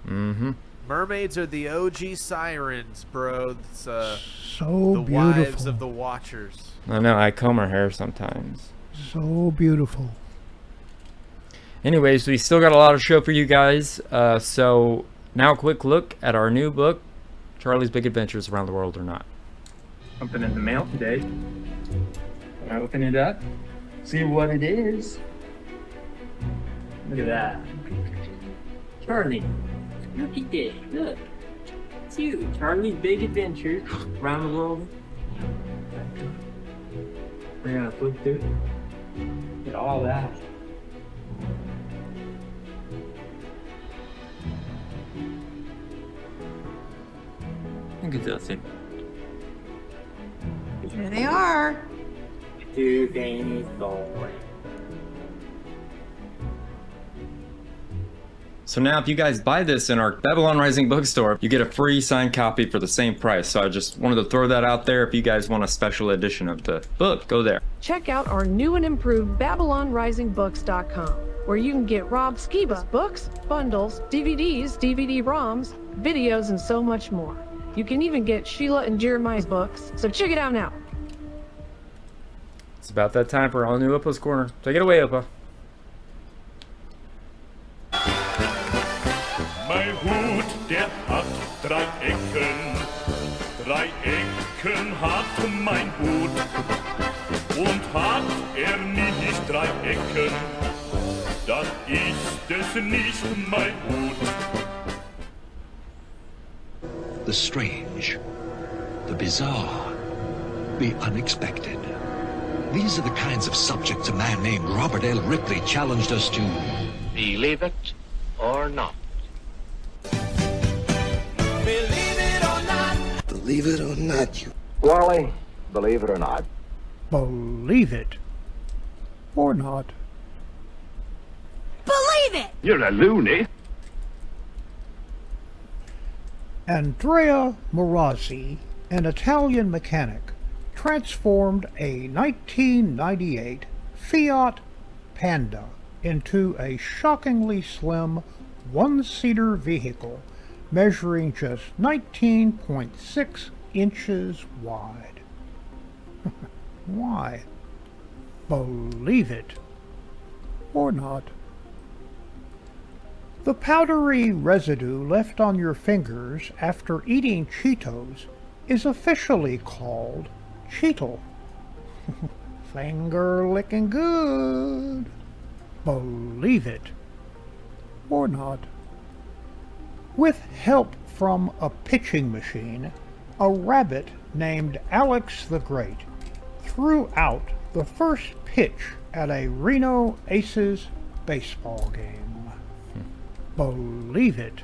Mermaids are the OG sirens, bro. It's, so the beautiful. wives of the Watchers. I know, I comb her hair sometimes. So beautiful. Anyways, we still got a lot of show for you guys. So now a quick look at our new book, Charlie's Big Adventures Around the World or Not. Something in the mail today. I open it up, see what it is. Look at that. Charlie, look at this. Look. It's you. Charlie's Big Adventures Around the World. We're gonna flip through. Look at all that. Look at that thing. Here they are. today's story. So now if you guys buy this in our Babylon Rising bookstore, you get a free signed copy for the same price. So I just wanted to throw that out there. If you guys want a special edition of the book, go there. Check out our new and improved BabylonRisingBooks.com, where you can get Rob Skiba's books, bundles, DVDs, DVD-ROMs, videos, and so much more. You can even get Sheila and Jeremiah's books, so check it out now. It's about that time for All New Oppa's Corner. Take it away, Oppa. Mein Hut, der hat 3 Ecken. 3 Ecken hat mein Hut. Und hat nicht 3 Ecken, dann ist es nicht mein Hut. The strange, the bizarre, the unexpected. These are the kinds of subjects a man named Robert L. Ripley challenged us to believe it or not. Believe it or not, you. Wally, believe it or not. Believe it or not. Believe it! You're a loony. Andrea Marazzi, an Italian mechanic, transformed a 1998 Fiat Panda into a shockingly slim one-seater vehicle measuring just 19.6 inches wide. Why? Believe it or not. The powdery residue left on your fingers after eating Cheetos is officially called Cheetle. Finger licking good. Believe it or not. With help from a pitching machine, a rabbit named Alex the Great threw out the first pitch at a Reno Aces baseball game. Believe it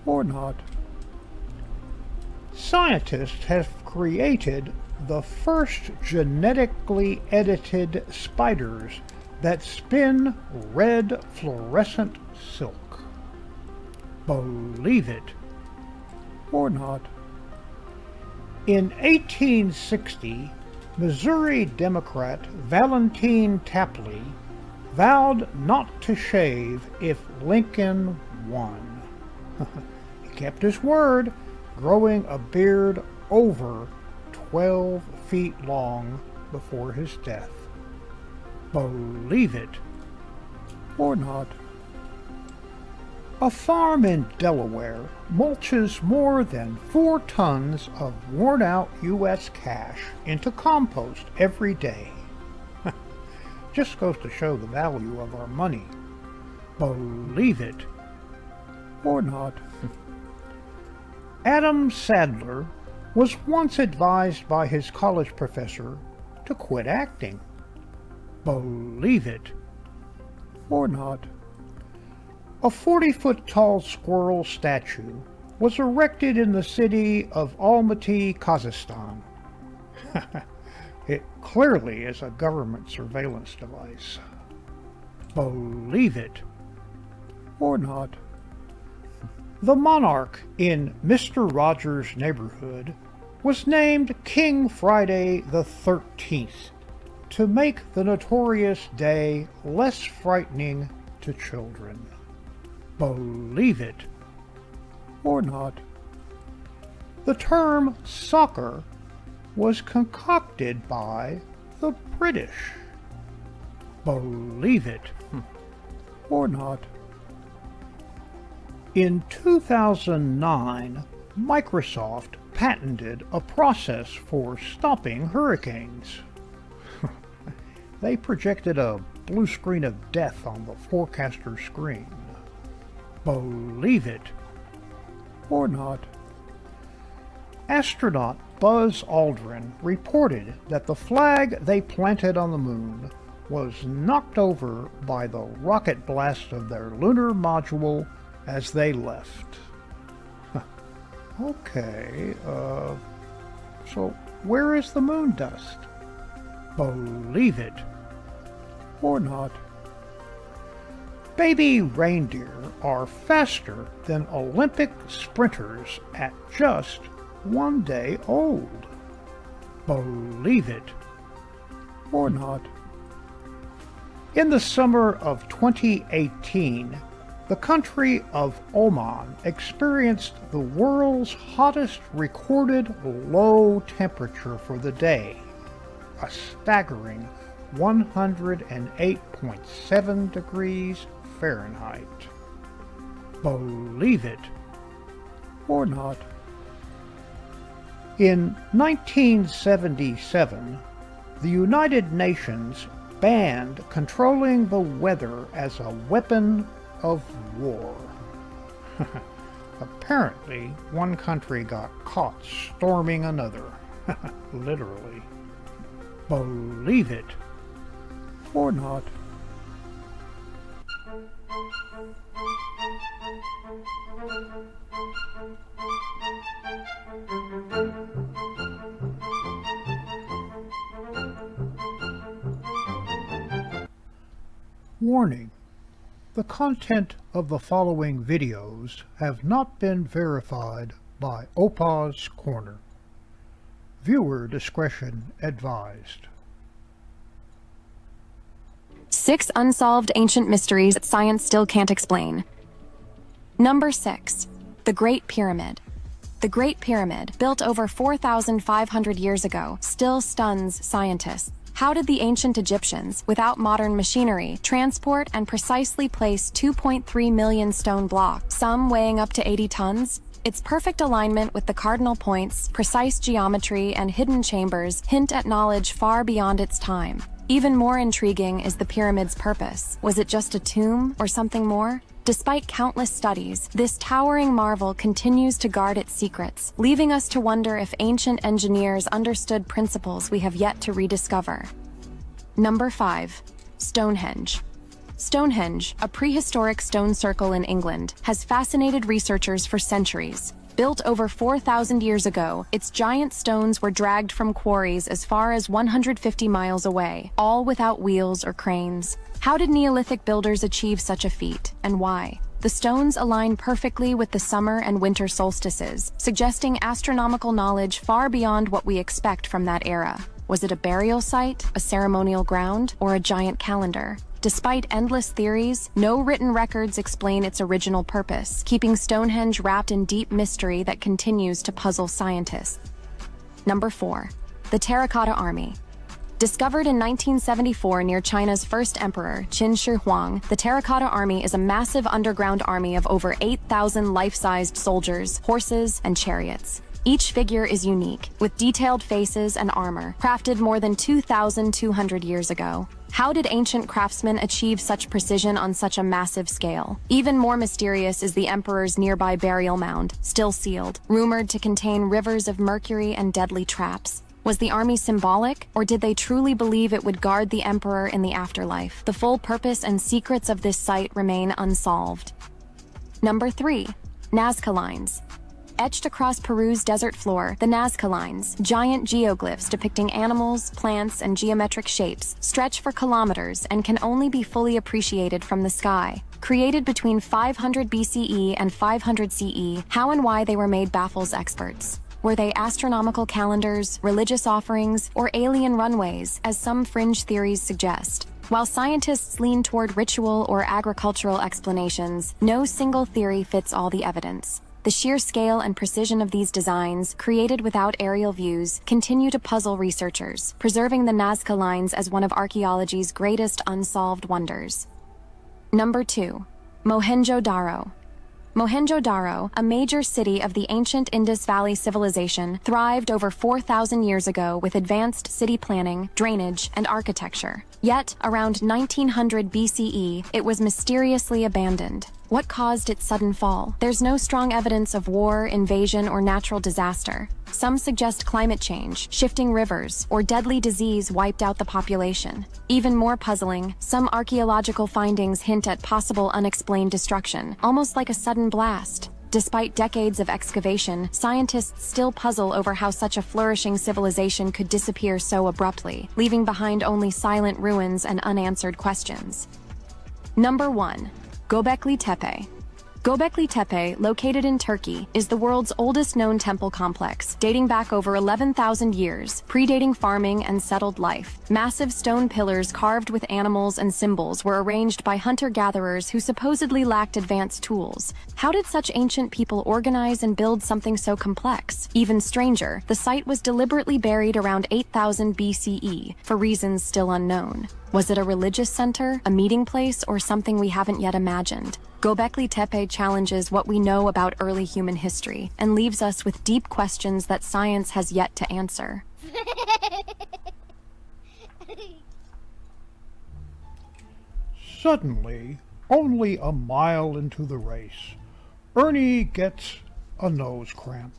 or not. Scientists have created the first genetically edited spiders that spin red fluorescent silk. Believe it or not. In 1860, Missouri Democrat Valentine Tapley vowed not to shave if Lincoln won. He kept his word, growing a beard over 12 feet long before his death. Believe it or not. A farm in Delaware mulches more than 4 tons of worn-out U.S. cash into compost every day. Just goes to show the value of our money. Believe it or not. Adam Sandler was once advised by his college professor to quit acting. Believe it or not. A 40-foot tall squirrel statue was erected in the city of Almaty, Kazakhstan. It clearly is a government surveillance device. Believe it or not. The monarch in Mr. Rogers' neighborhood was named King Friday the 13th to make the notorious day less frightening to children. Believe it or not. The term soccer was concocted by the British. Believe it or not. In 2009, Microsoft patented a process for stopping hurricanes. They projected a blue screen of death on the forecaster screen. Believe it or not. Astronaut Buzz Aldrin reported that the flag they planted on the moon was knocked over by the rocket blast of their lunar module as they left. Okay, so where is the moon dust? Believe it or not. Baby reindeer are faster than Olympic sprinters at just 1 day old. Believe it or not. In the summer of 2018, the country of Oman experienced the world's hottest recorded low temperature for the day, a staggering 108.7 degrees Fahrenheit. Believe it or not. In 1977, the United Nations banned controlling the weather as a weapon of war. Apparently, one country got caught storming another. Literally. Believe it or not. Warning. The content of the following videos have not been verified by Opa's Corner. Viewer discretion advised. 6 unsolved ancient mysteries that science still can't explain. Number 6. The Great Pyramid. The Great Pyramid, built over 4,500 years ago, still stuns scientists. How did the ancient Egyptians, without modern machinery, transport and precisely place 2.3 million stone blocks, some weighing up to 80 tons? Its perfect alignment with the cardinal points, precise geometry, and hidden chambers hint at knowledge far beyond its time. Even more intriguing is the pyramid's purpose. Was it just a tomb or something more? Despite countless studies, this towering marvel continues to guard its secrets, leaving us to wonder if ancient engineers understood principles we have yet to rediscover. Number 5. Stonehenge. Stonehenge, a prehistoric stone circle in England, has fascinated researchers for centuries. Built over 4,000 years ago, its giant stones were dragged from quarries as far as 150 miles away, all without wheels or cranes. How did Neolithic builders achieve such a feat, and why? The stones align perfectly with the summer and winter solstices, suggesting astronomical knowledge far beyond what we expect from that era. Was it a burial site, a ceremonial ground, or a giant calendar? Despite endless theories, no written records explain its original purpose, keeping Stonehenge wrapped in deep mystery that continues to puzzle scientists. Number 4. The Terracotta Army. Discovered in 1974 near China's first emperor, Qin Shi Huang, the Terracotta Army is a massive underground army of over 8,000 life-sized soldiers, horses, and chariots. Each figure is unique, with detailed faces and armor, crafted more than 2,200 years ago. How did ancient craftsmen achieve such precision on such a massive scale? Even more mysterious is the emperor's nearby burial mound, still sealed, rumored to contain rivers of mercury and deadly traps. Was the army symbolic, or did they truly believe it would guard the emperor in the afterlife? The full purpose and secrets of this site remain unsolved. Number 3. Nazca Lines. Etched across Peru's desert floor, the Nazca Lines, giant geoglyphs depicting animals, plants, and geometric shapes, stretch for kilometers and can only be fully appreciated from the sky. Created between 500 BCE and 500 CE, how and why they were made baffles experts. Were they astronomical calendars, religious offerings, or alien runways, as some fringe theories suggest? While scientists lean toward ritual or agricultural explanations, no single theory fits all the evidence. The sheer scale and precision of these designs, created without aerial views, continue to puzzle researchers, preserving the Nazca Lines as one of archaeology's greatest unsolved wonders. Number 2. Mohenjo-Daro. Mohenjo-Daro, a major city of the ancient Indus Valley civilization, thrived over 4,000 years ago with advanced city planning, drainage, and architecture. Yet, around 1900 BCE, it was mysteriously abandoned. What caused its sudden fall? There's no strong evidence of war, invasion, or natural disaster. Some suggest climate change, shifting rivers, or deadly disease wiped out the population. Even more puzzling, some archaeological findings hint at possible unexplained destruction, almost like a sudden blast. Despite decades of excavation, scientists still puzzle over how such a flourishing civilization could disappear so abruptly, leaving behind only silent ruins and unanswered questions. Number 1. Göbekli Tepe. Göbekli Tepe, located in Turkey, is the world's oldest known temple complex, dating back over 11,000 years, predating farming and settled life. Massive stone pillars carved with animals and symbols were arranged by hunter-gatherers who supposedly lacked advanced tools. How did such ancient people organize and build something so complex? Even stranger, the site was deliberately buried around 8000 BCE, for reasons still unknown. Was it a religious center, a meeting place, or something we haven't yet imagined? Göbekli Tepe challenges what we know about early human history and leaves us with deep questions that science has yet to answer. Suddenly, only a mile into the race, Ernie gets a nose cramp.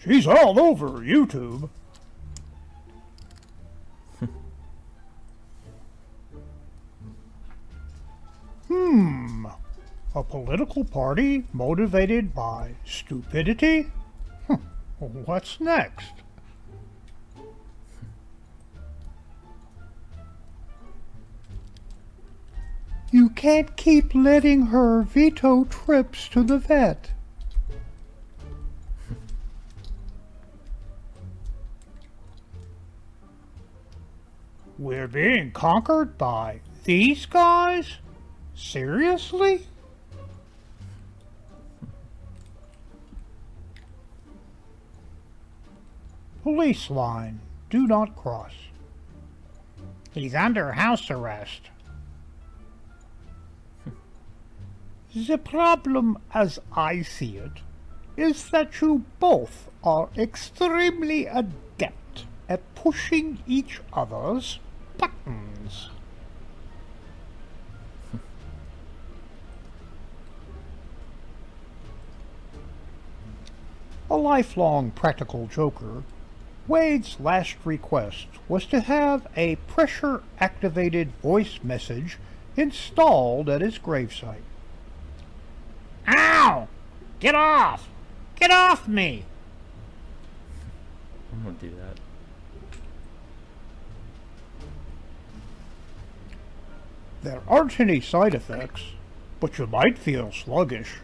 She's all over YouTube. A political party motivated by stupidity? What's next? You can't keep letting her veto trips to the vet. We're being conquered by these guys? Seriously? Police line. Do not cross. He's under house arrest. The problem, as I see it, is that you both are extremely adept at pushing each other's buttons. A lifelong practical joker, Wade's last request was to have a pressure-activated voice message installed at his gravesite. Ow! Get off! Get off me! I won't do that. There aren't any side effects, but you might feel sluggish.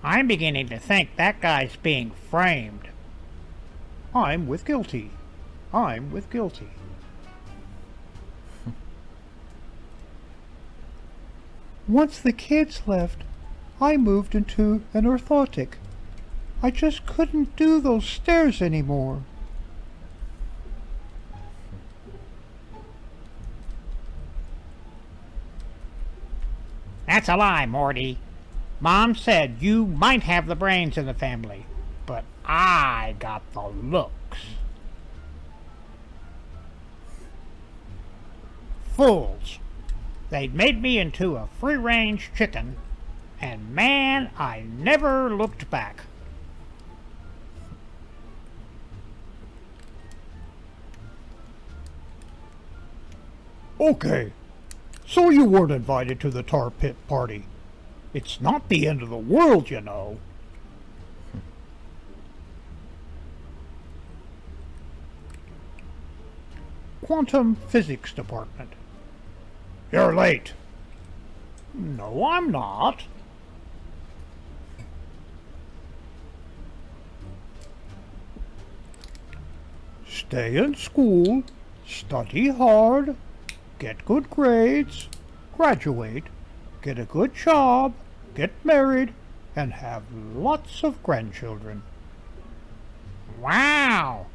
I'm beginning to think that guy's being framed. I'm with guilty. I'm with guilty. Once the kids left, I moved into an orthotic. I just couldn't do those stairs anymore. That's a lie, Morty. Mom said you might have the brains in the family, but I got the looks. Fools. They'd made me into a free-range chicken, and man, I never looked back. Okay, so you weren't invited to the tar pit party. It's not the end of the world, you know. Quantum Physics Department. You're late. No, I'm not. Stay in school, study hard, get good grades, graduate, get a good job, get married, and have lots of grandchildren. Wow!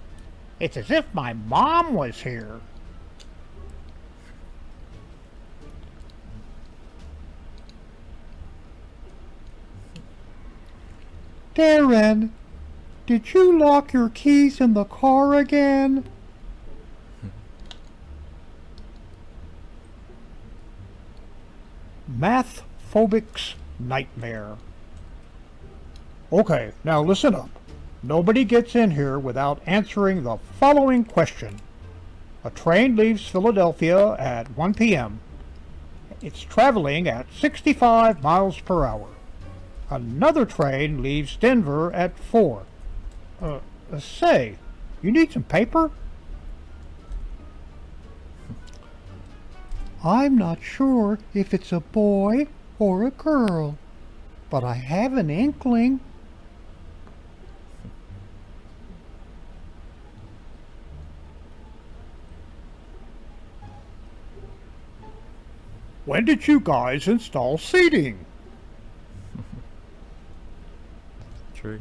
It's as if my mom was here. Darren, did you lock your keys in the car again? Math-phobic's nightmare. Okay, now listen up. Nobody gets in here without answering the following question. A train leaves Philadelphia at 1 p.m. It's traveling at 65 miles per hour. Another train leaves Denver at 4. Say, you need some paper? I'm not sure if it's a boy or a girl, but I have an inkling. When did you guys install seating? True.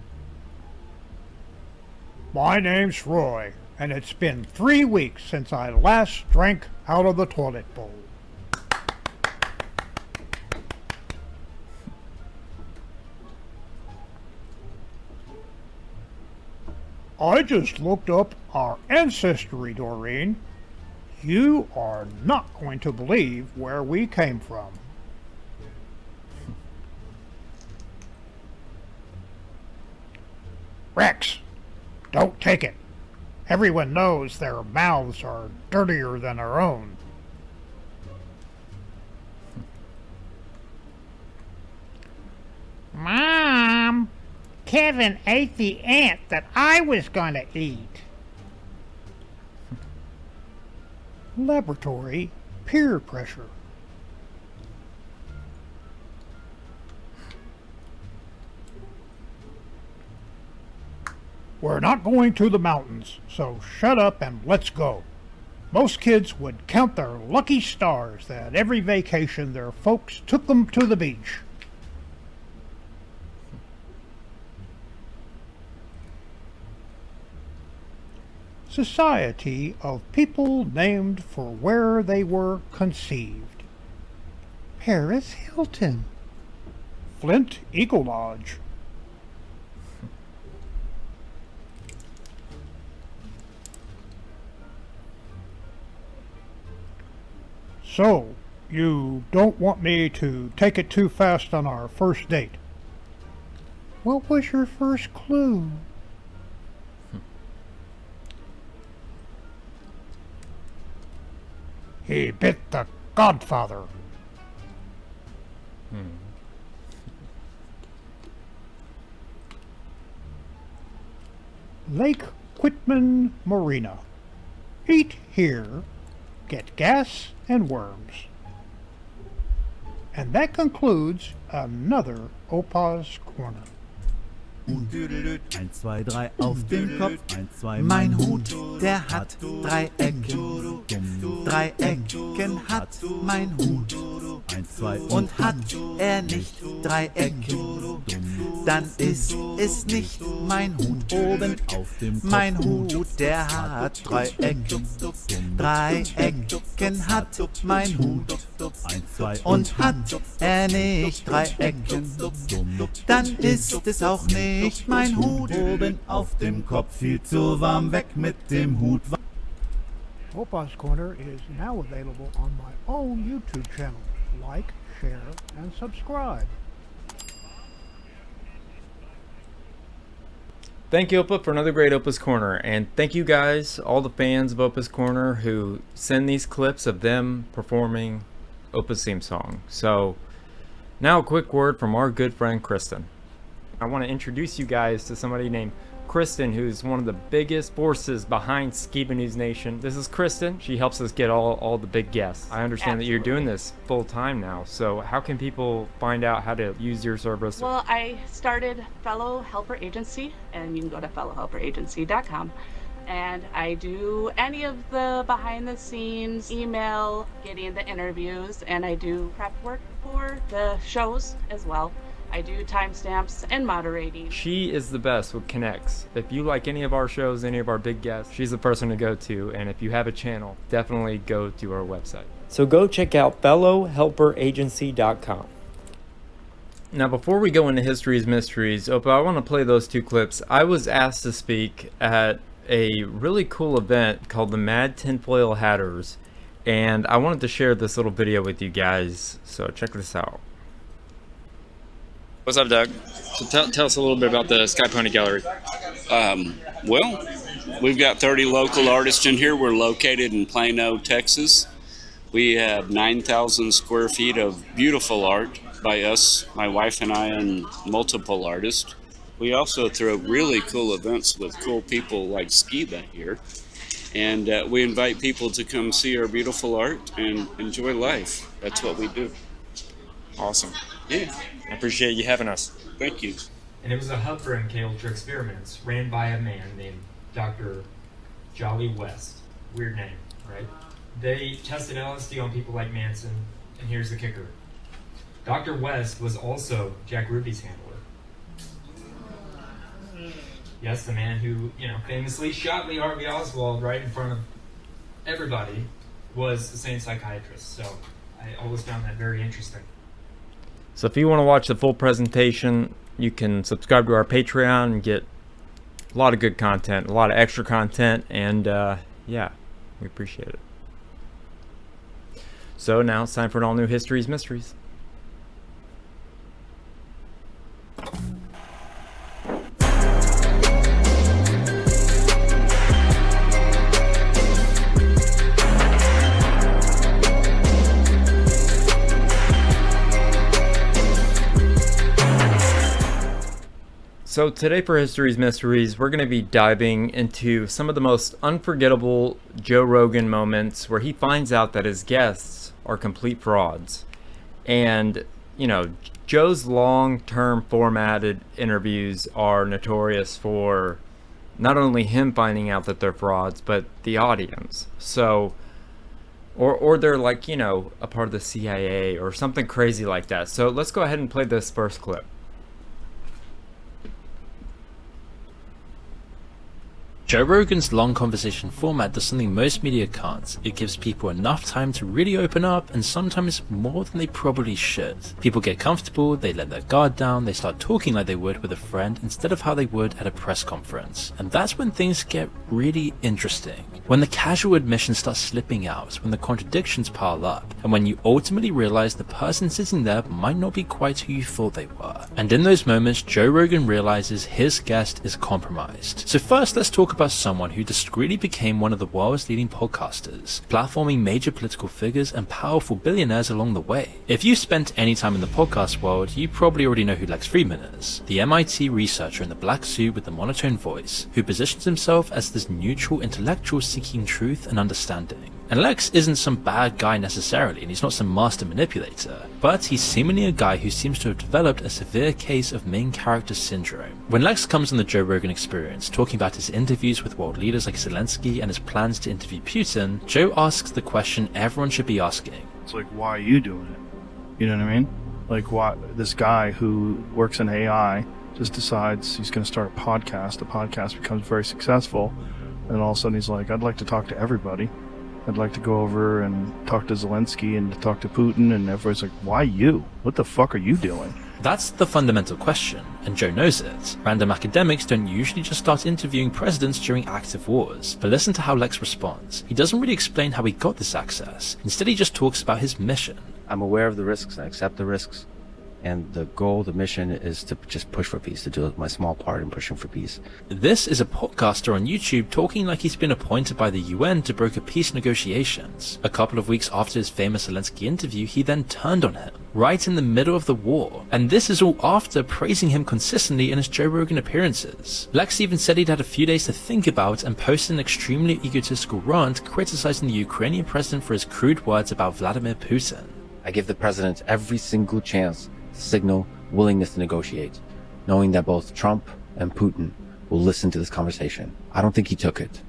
My name's Roy, and it's been 3 weeks since I last drank out of the toilet bowl. I just looked up our ancestry, Doreen. You are not going to believe where we came from. Rex, don't take it. Everyone knows their mouths are dirtier than our own. Mom, Kevin ate the ant that I was going to eat. Laboratory peer pressure. We're not going to the mountains, so shut up and let's go. Most kids would count their lucky stars that every vacation their folks took them to the beach. Society of people named for where they were conceived. Paris Hilton. Flint Eagle Lodge. So, you don't want me to take it too fast on our first date? What was your first clue? He bit the Godfather. Lake Quitman Marina. Eat here, get gas and worms. And that concludes another Opa's Corner. 1, 2, 3 auf dem Kopf. 1, 2, mein Hut, der hat 3 Ecken. 3 Ecken hat mein Hut. 1, 2 und hat er nicht 3 Ecken, dann ist es nicht mein Hut. Oben auf dem Kopf. Mein Hut, der hat 3 Ecken. 3 Ecken hat mein Hut. 1, 2 und hat er nicht 3 Ecken, dann ist es auch nicht mein Hut. Oben auf dem Kopf, viel zu warm, weg mit dem Hut. Opa's Corner is now available on my own YouTube channel. Like, share, and subscribe. Thank you, Opa, for another great Opa's Corner. And thank you guys, all the fans of Opa's Corner who send these clips of them performing Opa's theme song. So, now a quick word from our good friend Kristen. I want to introduce you guys to somebody named Kristen, who's one of the biggest forces behind Skiba News Nation. This is Kristen. She helps us get all the big guests. I understand that you're doing this full time now. So how can people find out how to use your service? Well, I started Fellow Helper Agency, and you can go to fellowhelperagency.com. And I do any of the behind the scenes, email, getting the interviews, and I do prep work for the shows as well. I do timestamps and moderating. She is the best with connects. If you like any of our shows, any of our big guests, she's the person to go to. And if you have a channel, definitely go to our website. So go check out fellowhelperagency.com. Now, before we go into History's Mysteries, Opa, I want to play those 2 clips. I was asked to speak at a really cool event called the Mad Tinfoil Hatters, and I wanted to share this little video with you guys. So check this out. What's up, Doug? So tell us a little bit about the Sky Pony Gallery. Well, we've got 30 local artists in here. We're located in Plano, Texas. We have 9,000 square feet of beautiful art by us, my wife and I, and multiple artists. We also throw really cool events with cool people like Skiba here. And we invite people to come see our beautiful art and enjoy life. That's what we do. Awesome. Yeah. I appreciate you having us. Thank you. And it was a hub for MKUltra experiments ran by a man named Dr. Jolly West. Weird name, right? They tested LSD on people like Manson, and here's the kicker. Dr. West was also Jack Ruby's handler. Yes, the man who, famously shot Lee Harvey Oswald right in front of everybody was the same psychiatrist. So I always found that very interesting. So if you want to watch the full presentation, you can subscribe to our Patreon and get a lot of good content, a lot of extra content, and yeah, we appreciate it. So now it's time for an all-new History's Mysteries. So today for History's Mysteries, we're going to be diving into some of the most unforgettable Joe Rogan moments where he finds out that his guests are complete frauds. And, Joe's long-term formatted interviews are notorious for not only him finding out that they're frauds, but the audience. So, or they're like, a part of the CIA or something crazy like that. So let's go ahead and play this first clip. Joe Rogan's long conversation format does something most media can't. It gives people enough time to really open up, and sometimes more than they probably should. People get comfortable, they let their guard down, they start talking like they would with a friend instead of how they would at a press conference. And that's when things get really interesting. When the casual admissions start slipping out, when the contradictions pile up, and when you ultimately realize the person sitting there might not be quite who you thought they were. And in those moments, Joe Rogan realizes his guest is compromised. So first, let's talk about someone who discreetly became one of the world's leading podcasters, platforming major political figures and powerful billionaires along the way. If you spent any time in the podcast world, you probably already know who Lex Fridman is, the MIT researcher in the black suit with the monotone voice, who positions himself as this neutral intellectual seeking truth and understanding. And Lex isn't some bad guy necessarily, and he's not some master manipulator, but he's seemingly a guy who seems to have developed a severe case of main character syndrome. When Lex comes on the Joe Rogan Experience, talking about his interviews with world leaders like Zelensky and his plans to interview Putin, Joe asks the question everyone should be asking. It's like, why are you doing it? You know what I mean? Like, why this guy who works in AI just decides he's going to start a podcast. The podcast becomes very successful, and all of a sudden he's like, I'd like to talk to everybody. I'd like to go over and talk to Zelensky and talk to Putin, and everybody's like, why you? What the fuck are you doing? That's the fundamental question, and Joe knows it. Random academics don't usually just start interviewing presidents during active wars, but listen to how Lex responds. He doesn't really explain how he got this access. Instead, he just talks about his mission. I'm aware of the risks, I accept the risks, and the goal, the mission is to just push for peace, to do my small part in pushing for peace. This is a podcaster on YouTube talking like he's been appointed by the UN to broker peace negotiations. A couple of weeks after his famous Zelensky interview, he then turned on him, right in the middle of the war. And this is all after praising him consistently in his Joe Rogan appearances. Lex even said he'd had a few days to think about and posted an extremely egotistical rant criticizing the Ukrainian president for his crude words about Vladimir Putin. I give the president every single chance to signal willingness to negotiate, knowing that both Trump and Putin will listen to this conversation. I don't think he took it,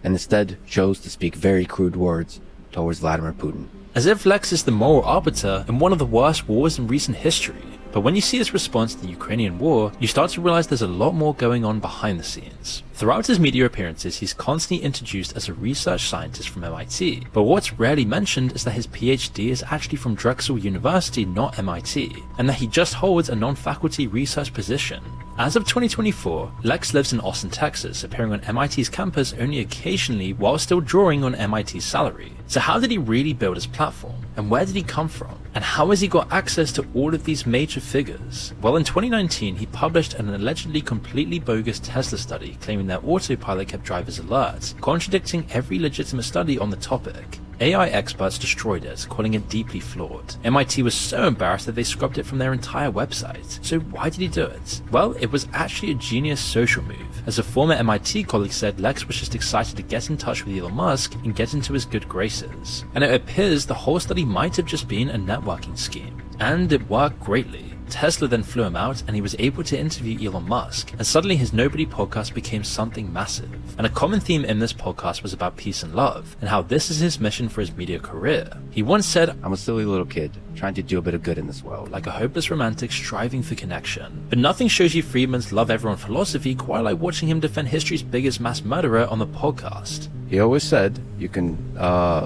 and instead chose to speak very crude words towards Vladimir Putin. As if Lex is the moral arbiter in one of the worst wars in recent history. But when you see his response to the Ukrainian war, you start to realize there's a lot more going on behind the scenes. Throughout his media appearances, he's constantly introduced as a research scientist from MIT, but what's rarely mentioned is that his PhD is actually from Drexel University, not MIT, and that he just holds a non-faculty research position. As of 2024, Lex lives in Austin, Texas, appearing on MIT's campus only occasionally while still drawing on MIT's salary. So how did he really build his platform? And where did he come from? And how has he got access to all of these major figures? Well, in 2019, he published an allegedly completely bogus Tesla study claiming that autopilot kept drivers alert, contradicting every legitimate study on the topic. AI experts destroyed it, calling it deeply flawed. MIT was so embarrassed that they scrubbed it from their entire website. So why did he do it? Well, it was actually a genius social move. As a former MIT colleague said, Lex was just excited to get in touch with Elon Musk and get into his good graces. And it appears the whole study might have just been a networking scheme. And it worked greatly. Tesla then flew him out and he was able to interview Elon Musk, and suddenly his Nobody podcast became something massive. And a common theme in this podcast was about peace and love, and how this is his mission for his media career. He once said, "I'm a silly little kid, trying to do a bit of good in this world." Like a hopeless romantic striving for connection. But nothing shows you Friedman's love everyone philosophy quite like watching him defend history's biggest mass murderer on the podcast. He always said, you can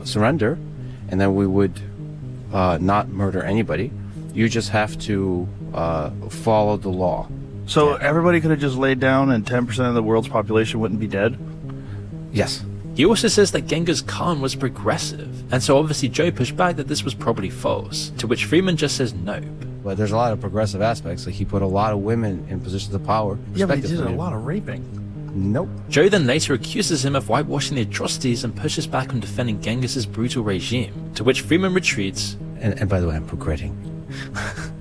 surrender, and then we would not murder anybody. You just have to follow the law. So everybody could have just laid down and 10% of the world's population wouldn't be dead? Yes. He also says that Genghis Khan was progressive, and so obviously Joe pushed back that this was probably false, to which Friedman just says nope. But there's a lot of progressive aspects, like he put a lot of women in positions of power. Yeah, but he did a lot of raping. Nope. Joe then later accuses him of whitewashing the atrocities and pushes back on defending Genghis's brutal regime, to which Friedman retreats. And by the way, I'm regretting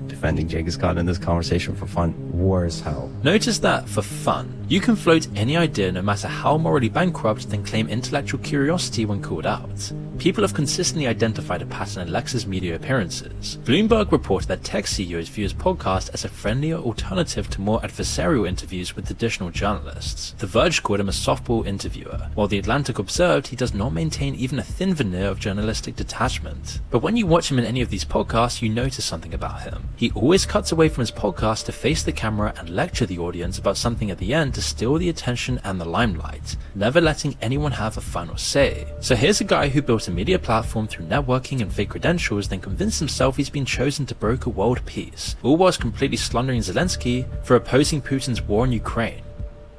defending Genghis Khan in this conversation for fun. War is hell. Notice that, for fun, you can float any idea no matter how morally bankrupt, then claim intellectual curiosity when called out. People have consistently identified a pattern in Lex's media appearances. Bloomberg reported that tech CEOs view his podcast as a friendlier alternative to more adversarial interviews with traditional journalists. The Verge called him a softball interviewer, while The Atlantic observed he does not maintain even a thin veneer of journalistic detachment. But when you watch him in any of these podcasts, you notice something about him. He always cuts away from his podcast to face the camera and lecture the audience about something at the end to steal the attention and the limelight, never letting anyone have a final say. So here's a guy who built a media platform through networking and fake credentials, then convinced himself he's been chosen to broker world peace, all whilst completely slandering Zelensky for opposing Putin's war in Ukraine.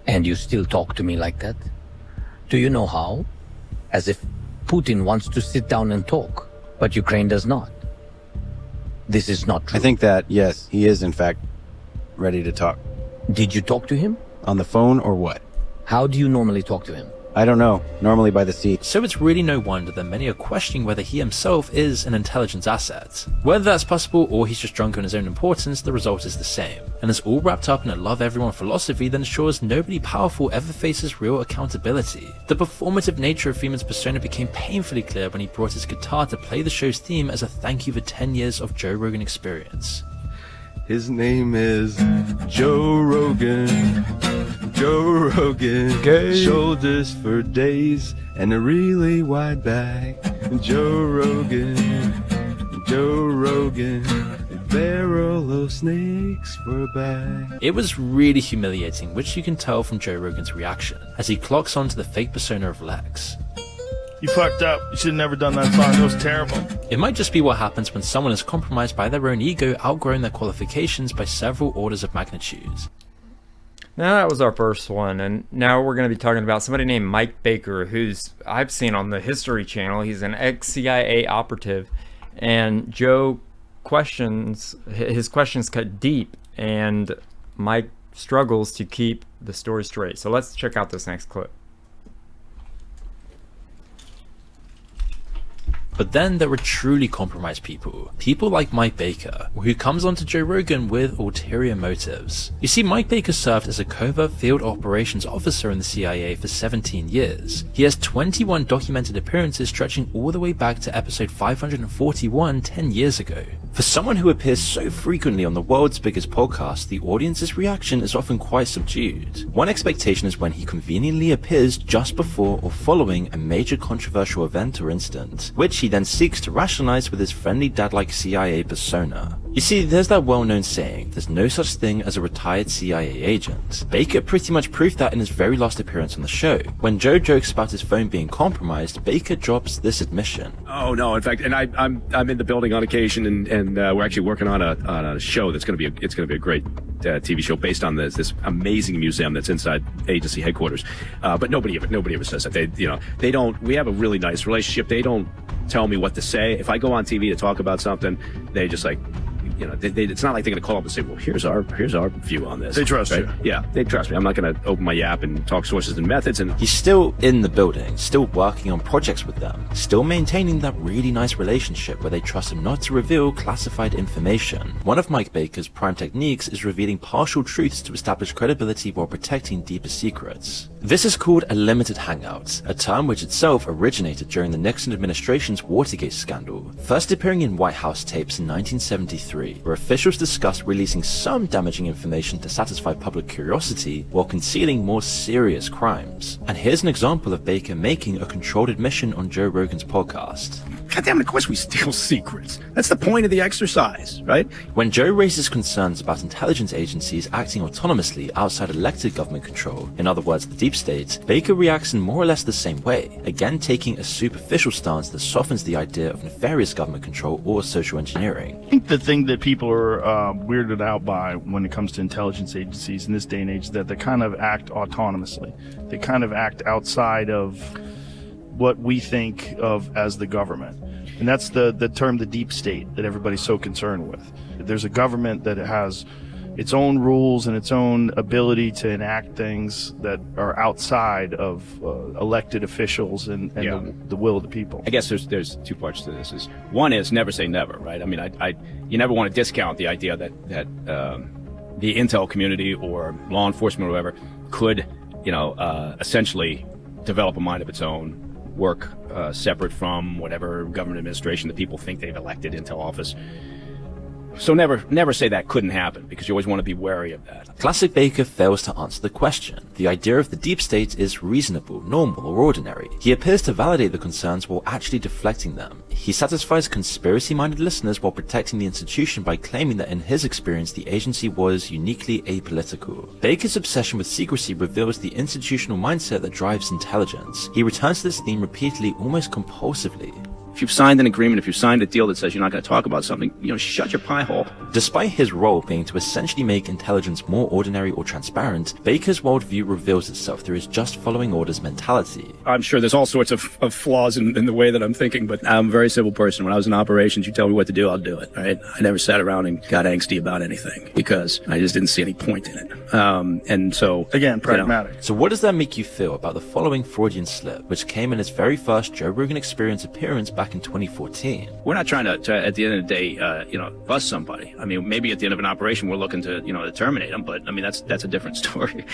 And you still talk to me like that? Do you know how? As if Putin wants to sit down and talk, but Ukraine does not. This is not true. I think that, yes, he is in fact ready to talk. Did you talk to him? On the phone or what? How do you normally talk to him? I don't know. Normally by the sea. So it's really no wonder that many are questioning whether he himself is an intelligence asset. Whether that's possible or he's just drunk on his own importance, the result is the same. And it's all wrapped up in a love everyone philosophy that ensures nobody powerful ever faces real accountability. The performative nature of Friedman's persona became painfully clear when he brought his guitar to play the show's theme as a thank you for 10 years of Joe Rogan experience. His name is Joe Rogan. Joe Rogan. Gay. Shoulders for days and a really wide back. Joe Rogan. Joe Rogan. A barrel of snakes for a bag. It was really humiliating, which you can tell from Joe Rogan's reaction, as he clocks onto the fake persona of Lex. You fucked up. You should have never done that song. It was terrible. It might just be what happens when someone is compromised by their own ego, outgrowing their qualifications by several orders of magnitude. Now that was our first one, and now we're going to be talking about somebody named Mike Baker, who's I've seen on the History Channel. He's an ex-CIA operative, and Joe his questions cut deep, and Mike struggles to keep the story straight. So let's check out this next clip. But then there were truly compromised people like Mike Baker, who comes onto Joe Rogan with ulterior motives. You see, Mike Baker served as a covert field operations officer in the CIA for 17 years. He has 21 documented appearances stretching all the way back to episode 541 10 years ago. For someone who appears so frequently on the world's biggest podcast, the audience's reaction is often quite subdued. One expectation is when he conveniently appears just before or following a major controversial event or incident, which he then seeks to rationalize with his friendly dad-like CIA persona. You see, there's that well-known saying, there's no such thing as a retired CIA agent. Baker pretty much proved that in his very last appearance on the show. When Joe jokes about his phone being compromised, Baker drops this admission. Oh no, in fact, and I'm in the building on occasion, and we're actually working on a show that's going to be a great TV show based on this amazing museum that's inside agency headquarters. But nobody ever says that. We have a really nice relationship. They don't tell me what to say. If I go on TV to talk about something, they just like, you know, it's not like they're going to call up and say, well, here's our view on this. They trust you. Yeah, they trust me. I'm not going to open my yap and talk sources and methods. And he's still in the building, still working on projects with them, still maintaining that really nice relationship where they trust him not to reveal classified information. One of Mike Baker's prime techniques is revealing partial truths to establish credibility while protecting deeper secrets. This is called a limited hangout, a term which itself originated during the Nixon administration's Watergate scandal, first appearing in White House tapes in 1973, where officials discussed releasing some damaging information to satisfy public curiosity while concealing more serious crimes. And here's an example of Baker making a controlled admission on Joe Rogan's podcast. goddamn, of course we steal secrets. That's the point of the exercise, right? When Joe raises concerns about intelligence agencies acting autonomously outside elected government control, in other words the deep state, Baker reacts in more or less the same way, again taking a superficial stance that softens the idea of nefarious government control or social engineering. I think the thing that people are weirded out by when it comes to intelligence agencies in this day and age is that they kind of act autonomously. They kind of act outside of what we think of as the government. And that's the term, the deep state, that everybody's so concerned with. There's a government that has its own rules and its own ability to enact things that are outside of elected officials and the will of the people. I guess there's two parts to this. One is never say never, right? I mean, you never want to discount the idea that the intel community or law enforcement or whatever could, essentially develop a mind of its own, work separate from whatever government administration the people think they've elected into office. So never say that couldn't happen, because you always want to be wary of that. Classic Baker fails to answer the question. The idea of the deep state is reasonable, normal, or ordinary. He appears to validate the concerns while actually deflecting them. He satisfies conspiracy-minded listeners while protecting the institution by claiming that in his experience the agency was uniquely apolitical. Baker's obsession with secrecy reveals the institutional mindset that drives intelligence. He returns to this theme repeatedly, almost compulsively. If you've signed an agreement, if you've signed a deal that says you're not going to talk about something, shut your pie hole. Despite his role being to essentially make intelligence more ordinary or transparent, Baker's worldview reveals itself through his just following orders mentality. I'm sure there's all sorts of flaws in the way that I'm thinking, but I'm a very civil person. When I was in operations, you tell me what to do, I'll do it, right? I never sat around and got angsty about anything because I just didn't see any point in it. And so... Again, pragmatic. So what does that make you feel about the following Freudian slip, which came in his very first Joe Rogan Experience appearance back in 2014? We're not trying to at the end of the day, bust somebody. I mean, maybe at the end of an operation, we're looking to, to terminate them, but I mean, that's a different story.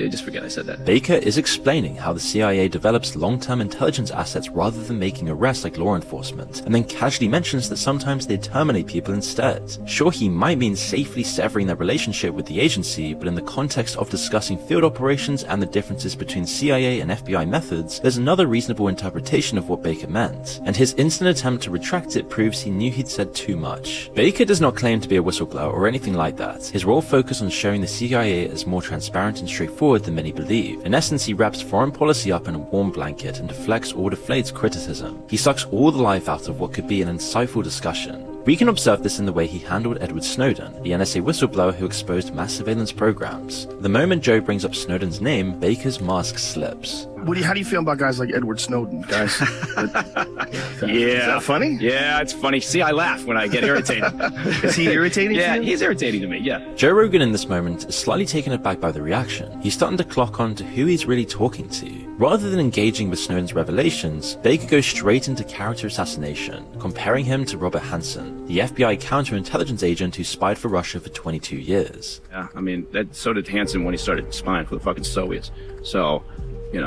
Just forget I said that. Baker is explaining how the CIA develops long-term intelligence assets rather than making arrests like law enforcement, and then casually mentions that sometimes they terminate people instead. Sure, he might mean safely severing their relationship with the agency, but in the context of discussing field operations and the differences between CIA and FBI methods, there's another reasonable interpretation of what Baker meant. And his instant attempt to retract it proves he knew he'd said too much. Baker does not claim to be a whistleblower or anything like that. His role focused on showing the CIA as more transparent and straightforward than many believe. In essence, he wraps foreign policy up in a warm blanket and deflects or deflates criticism. He sucks all the life out of what could be an insightful discussion. We can observe this in the way he handled Edward Snowden, the NSA whistleblower who exposed mass surveillance programs. The moment Joe brings up Snowden's name, Baker's mask slips. How do you feel about guys like Edward Snowden, guys? Yeah. Is that funny? Yeah, it's funny. See, I laugh when I get irritated. Is he irritating to you? Yeah, he's irritating to me, yeah. Joe Rogan in this moment is slightly taken aback by the reaction. He's starting to clock on to who he's really talking to. Rather than engaging with Snowden's revelations, Baker goes straight into character assassination, comparing him to Robert Hanssen, the FBI counterintelligence agent who spied for Russia for 22 years. Yeah, I mean, so did Hanssen when he started spying for the fucking Soviets. So...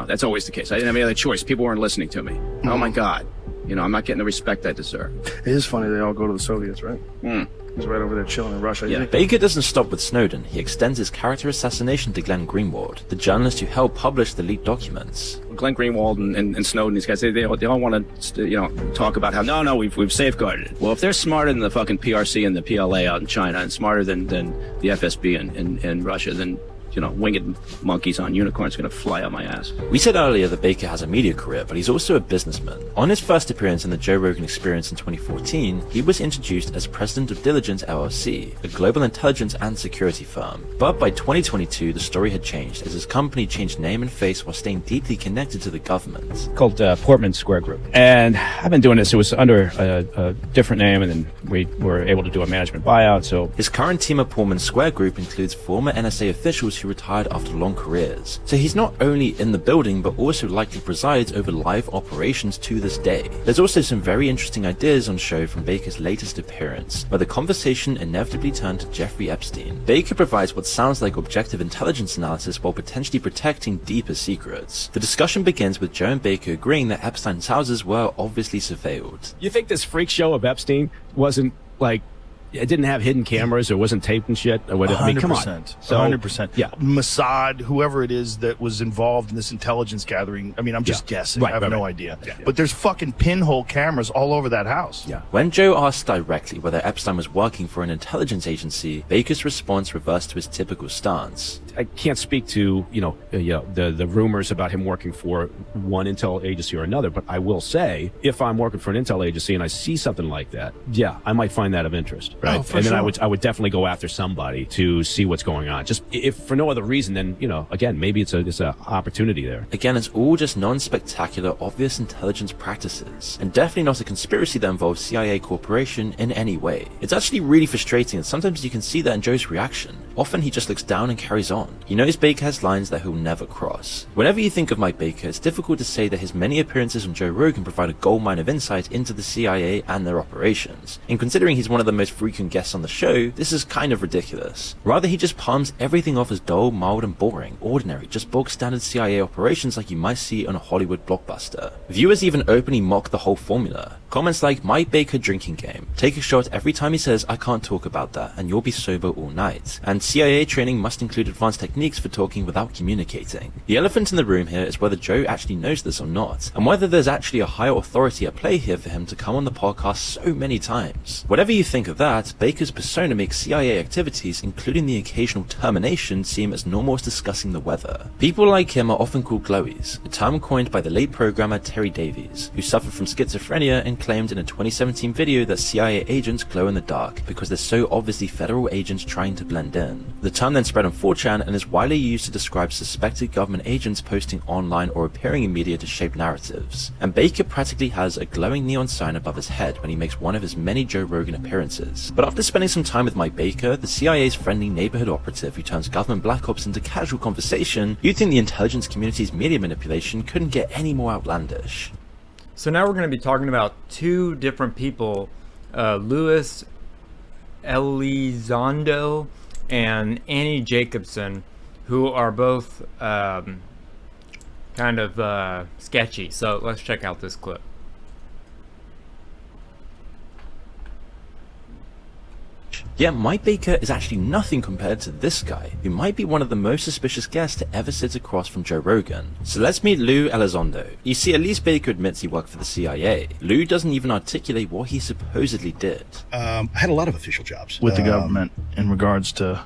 that's always the case. I didn't have any other choice. People weren't listening to me. Oh my God. I'm not getting the respect I deserve. It is funny they all go to the Soviets, right? He's right over there chilling in Russia. Yeah. Baker doesn't stop with Snowden. He extends his character assassination to Glenn Greenwald, the journalist who helped publish the leaked documents. Glenn Greenwald and Snowden, these guys, they all want to, talk about how, no, we've safeguarded it. Well, if they're smarter than the fucking PRC and the PLA out in China and smarter than the FSB in Russia, then winged monkeys on unicorns are going to fly out my ass. We said earlier that Baker has a media career, but he's also a businessman. On his first appearance in the Joe Rogan Experience in 2014, he was introduced as president of Diligence LLC, a global intelligence and security firm. But by 2022, the story had changed as his company changed name and face while staying deeply connected to the government. Called Portman Square Group. And I've been doing this. It was under a different name, and then we were able to do a management buyout. So his current team at Portman Square Group includes former NSA officials who retired after long careers. So he's not only in the building, but also likely presides over live operations to this day. There's also some very interesting ideas on show from Baker's latest appearance, where the conversation inevitably turned to Jeffrey Epstein. Baker provides what sounds like objective intelligence analysis while potentially protecting deeper secrets. The discussion begins with Joe and Baker agreeing that Epstein's houses were obviously surveilled. you think this freak show of Epstein wasn't like, it didn't have hidden cameras or wasn't taped and shit or whatever? 100%. I mean, come on. So, 100%. Yeah. Mossad, whoever it is that was involved in this intelligence gathering, I mean, I'm just guessing. I have no idea. Yeah. But there's fucking pinhole cameras all over that house. Yeah. When Joe asked directly whether Epstein was working for an intelligence agency, Baker's response reversed to his typical stance. I can't speak to, the rumors about him working for one intel agency or another, but I will say, if I'm working for an intel agency and I see something like that, yeah, I might find that of interest, right? Oh, for and then sure. I would definitely go after somebody to see what's going on. Just if for no other reason than, again, maybe it's a opportunity there. Again, it's all just non-spectacular, obvious intelligence practices, and definitely not a conspiracy that involves CIA Corporation in any way. It's actually really frustrating, and sometimes you can see that in Joe's reaction. Often he just looks down and carries on. He knows Baker has lines that he'll never cross. Whenever you think of Mike Baker, it's difficult to say that his many appearances on Joe Rogan provide a goldmine of insight into the CIA and their operations. And considering he's one of the most frequent guests on the show, this is kind of ridiculous. Rather, he just palms everything off as dull, mild, and boring, ordinary, just bog standard CIA operations like you might see on a Hollywood blockbuster. Viewers even openly mock the whole formula. Comments like, Mike Baker drinking game. Take a shot every time he says, I can't talk about that, and you'll be sober all night. And CIA training must include advanced techniques for talking without communicating. The elephant in the room here is whether Joe actually knows this or not, and whether there's actually a higher authority at play here for him to come on the podcast so many times. Whatever you think of that, Baker's persona makes CIA activities, including the occasional termination, seem as normal as discussing the weather. People like him are often called glowies, a term coined by the late programmer Terry Davies, who suffered from schizophrenia and claimed in a 2017 video that CIA agents glow in the dark because they're so obviously federal agents trying to blend in. The term then spread on 4chan and is widely used to describe suspected government agents posting online or appearing in media to shape narratives. And Baker practically has a glowing neon sign above his head when he makes one of his many Joe Rogan appearances. But after spending some time with Mike Baker, the CIA's friendly neighborhood operative who turns government black ops into casual conversation, you'd think the intelligence community's media manipulation couldn't get any more outlandish. So now we're going to be talking about two different people, Louis Elizondo and Annie Jacobson, who are both kind of sketchy. So let's check out this clip. Yet Mike Baker is actually nothing compared to this guy, who might be one of the most suspicious guests to ever sit across from Joe Rogan. So let's meet Lou Elizondo. You see, at least Baker admits he worked for the CIA. Lou doesn't even articulate what he supposedly did. I had a lot of official jobs. With the government in regards to,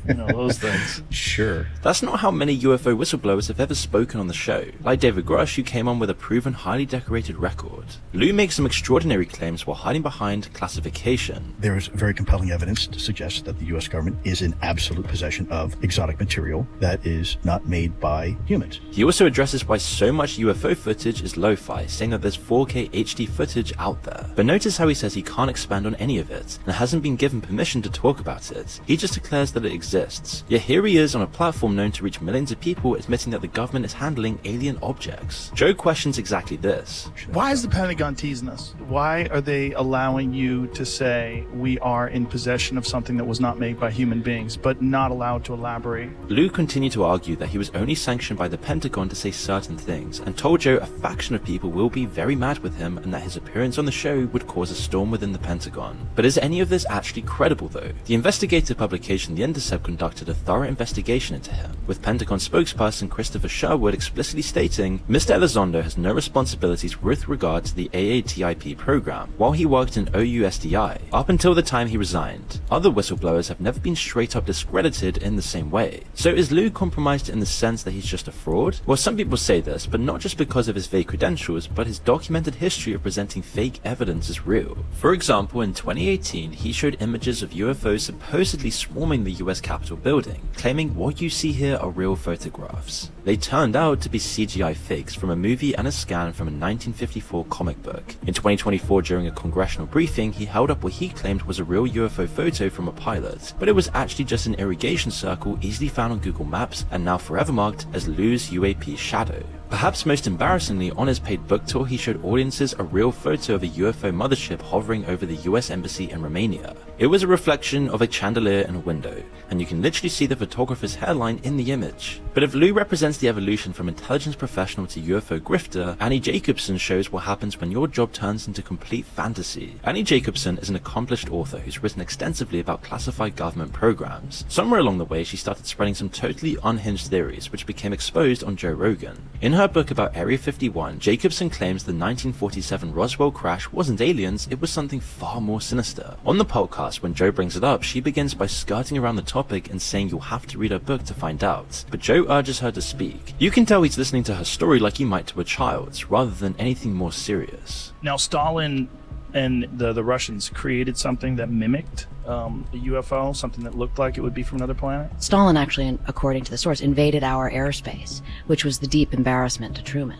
those things. Sure. That's not how many UFO whistleblowers have ever spoken on the show, like David Grush, who came on with a proven highly decorated record. Lou makes some extraordinary claims while hiding behind classification. There is very compelling evidence to suggest that the U.S. government is in absolute possession of exotic material that is not made by humans. He also addresses why so much UFO footage is lo-fi, saying that there's 4K HD footage out there. But notice how he says he can't expand on any of it, and hasn't been given permission to talk about it. He just declares that it exists. Yet here he is on a platform known to reach millions of people admitting that the government is handling alien objects. Joe questions exactly this. Why is the Pentagon teasing us? Why are they allowing you to say we are in possession of something that was not made by human beings, but not allowed to elaborate? Lou continued to argue that he was only sanctioned by the Pentagon to say certain things, and told Joe a faction of people will be very mad with him and that his appearance on the show would cause a storm within the Pentagon. But is any of this actually credible though. The investigative publication The Intercept conducted a thorough investigation into him, with Pentagon spokesperson Christopher Sherwood explicitly stating, Mr. Elizondo has no responsibilities with regard to the AATIP program while he worked in OUSDI, up until the time he resigned. Other whistleblowers have never been straight up discredited in the same way. So is Lou compromised in the sense that he's just a fraud? Well, some people say this, but not just because of his vague credentials, but his documented history of presenting fake evidence is real. For example, in 2018, he showed images of UFOs supposedly swarming the US Capitol building, claiming what you see here are real photographs. They turned out to be CGI fakes from a movie and a scan from a 1954 comic book. In 2024, during a congressional briefing, he held up what he claimed was a real UFO photo from a pilot, but it was actually just an irrigation circle easily found on Google Maps and now forever marked as Lou's UAP shadow. Perhaps most embarrassingly, on his paid book tour, he showed audiences a real photo of a UFO mothership hovering over the US embassy in Romania. It was a reflection of a chandelier in a window, and you can literally see the photographer's hairline in the image. But if Lou represents the evolution from intelligence professional to UFO grifter, Annie Jacobsen shows what happens when your job turns into complete fantasy. Annie Jacobsen is an accomplished author who's written extensively about classified government programs. Somewhere along the way, she started spreading some totally unhinged theories, which became exposed on Joe Rogan. In her book about Area 51, Jacobsen claims the 1947 Roswell crash wasn't aliens, it was something far more sinister. On the podcast, when Joe brings it up, she begins by skirting around the topic and saying you'll have to read her book to find out, but Joe urges her to speak. You can tell he's listening to her story like you might to a child, rather than anything more serious. Now, Stalin and the Russians created something that mimicked a UFO, something that looked like it would be from another planet? Stalin actually, according to the source, invaded our airspace, which was the deep embarrassment to Truman.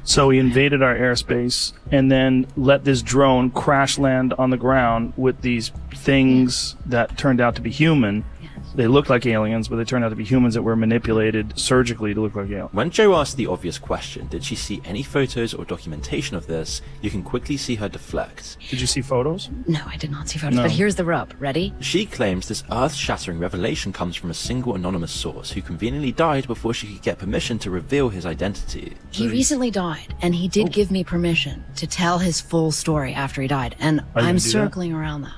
So he invaded our airspace and then let this drone crash land on the ground with these things that turned out to be human. They looked like aliens, but they turned out to be humans that were manipulated surgically to look like aliens. When Joe asked the obvious question, did she see any photos or documentation of this, you can quickly see her deflect. Did you see photos? No, I did not see photos, but here's the rub. Ready? She claims this earth-shattering revelation comes from a single anonymous source who conveniently died before she could get permission to reveal his identity. He recently died, and he did give me permission to tell his full story after he died, and I'm circling around that.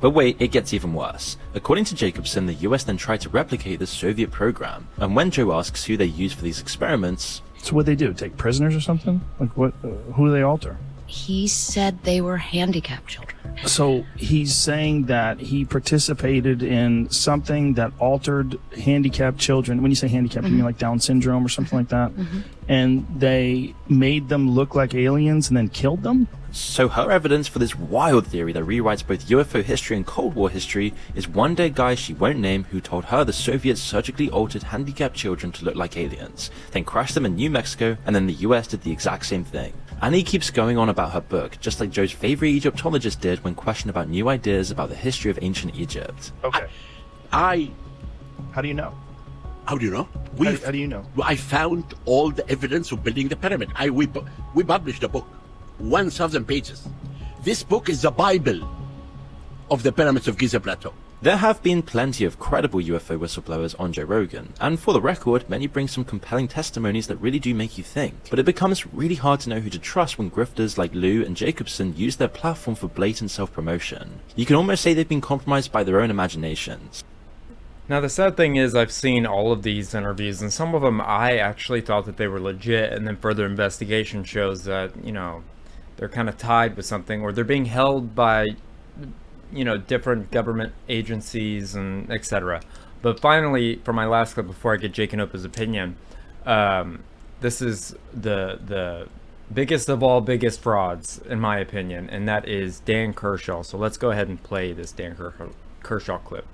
But wait, it gets even worse. According to Jacobsen, the US then tried to replicate the Soviet program, and when Joe asks who they used for these experiments... So what'd they do, take prisoners or something? Like what? Who do they alter? He said they were handicapped children. So he's saying that he participated in something that altered handicapped children. When you say handicapped, you mean like Down syndrome or something like that? And they made them look like aliens and then killed them? So her evidence for this wild theory that rewrites both UFO history and Cold War history is one dead guy she won't name who told her the Soviets surgically altered handicapped children to look like aliens, then crashed them in New Mexico, and then the US did the exact same thing. Annie keeps going on about her book, just like Joe's favorite Egyptologist did when questioned about new ideas about the history of ancient Egypt. Okay. How do you know? How do you know? How do you know? I found all the evidence of building the pyramid. We published a book, 1,000 pages. This book is the Bible of the pyramids of Giza Plateau. There have been plenty of credible UFO whistleblowers on Joe Rogan, and for the record, many bring some compelling testimonies that really do make you think. But it becomes really hard to know who to trust when grifters like Lou and Jacobsen use their platform for blatant self-promotion. You can almost say they've been compromised by their own imaginations. Now the sad thing is I've seen all of these interviews, and some of them I actually thought that they were legit, and then further investigation shows that, you know, they're kind of tied with something, or they're being held by, you know, different government agencies and etc. But finally, for my last clip before I get Jake and Opa's opinion, this is the biggest of all biggest frauds in my opinion, and that is Dan Kershaw. So let's go ahead and play this Dan Kershaw clip.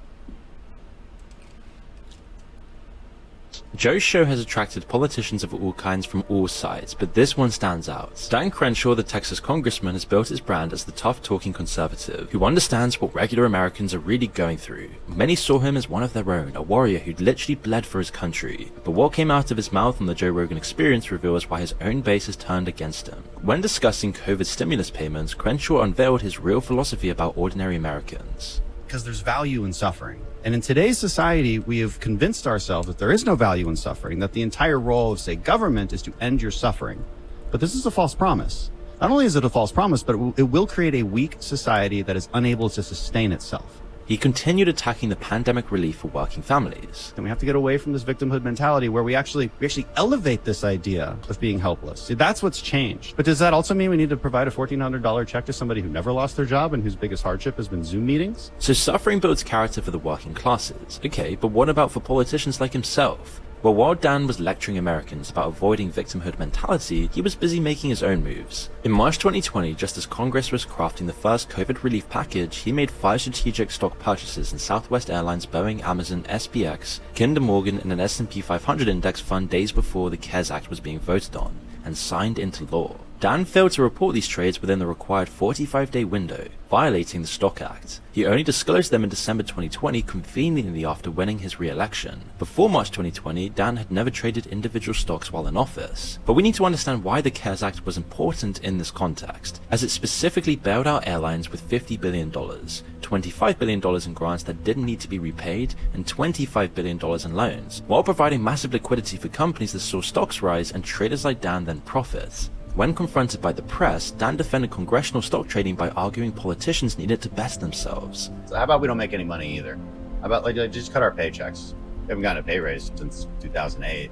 Joe's show has attracted politicians of all kinds from all sides, but this one stands out. Dan Crenshaw, the Texas congressman, has built his brand as the tough-talking conservative who understands what regular Americans are really going through. Many saw him as one of their own, a warrior who'd literally bled for his country. But what came out of his mouth on the Joe Rogan Experience reveals why his own base has turned against him. When discussing COVID stimulus payments, Crenshaw unveiled his real philosophy about ordinary Americans. Because there's value in suffering. And in today's society, we have convinced ourselves that there is no value in suffering, that the entire role of, say, government is to end your suffering. But this is a false promise. Not only is it a false promise, but it will create a weak society that is unable to sustain itself. He continued attacking the pandemic relief for working families. And we have to get away from this victimhood mentality where we actually elevate this idea of being helpless. See, that's what's changed. But does that also mean we need to provide a $1,400 check to somebody who never lost their job and whose biggest hardship has been Zoom meetings? So suffering builds character for the working classes. Okay, but what about for politicians like himself? Well, while Dan was lecturing Americans about avoiding victimhood mentality, he was busy making his own moves. In March 2020, just as Congress was crafting the first COVID relief package, he made 5 strategic stock purchases in Southwest Airlines, Boeing, Amazon, SPX, Kinder Morgan, and an S&P 500 index fund days before the CARES Act was being voted on, and signed into law. Dan failed to report these trades within the required 45-day window, violating the Stock Act. He only disclosed them in December 2020, conveniently after winning his re-election. Before March 2020, Dan had never traded individual stocks while in office. But we need to understand why the CARES Act was important in this context, as it specifically bailed out airlines with $50 billion, $25 billion in grants that didn't need to be repaid, and $25 billion in loans, while providing massive liquidity for companies that saw stocks rise and traders like Dan then profit. When confronted by the press, Dan defended congressional stock trading by arguing politicians needed to best themselves. So how about we don't make any money either? How about like just cut our paychecks? We haven't gotten a pay raise since 2008,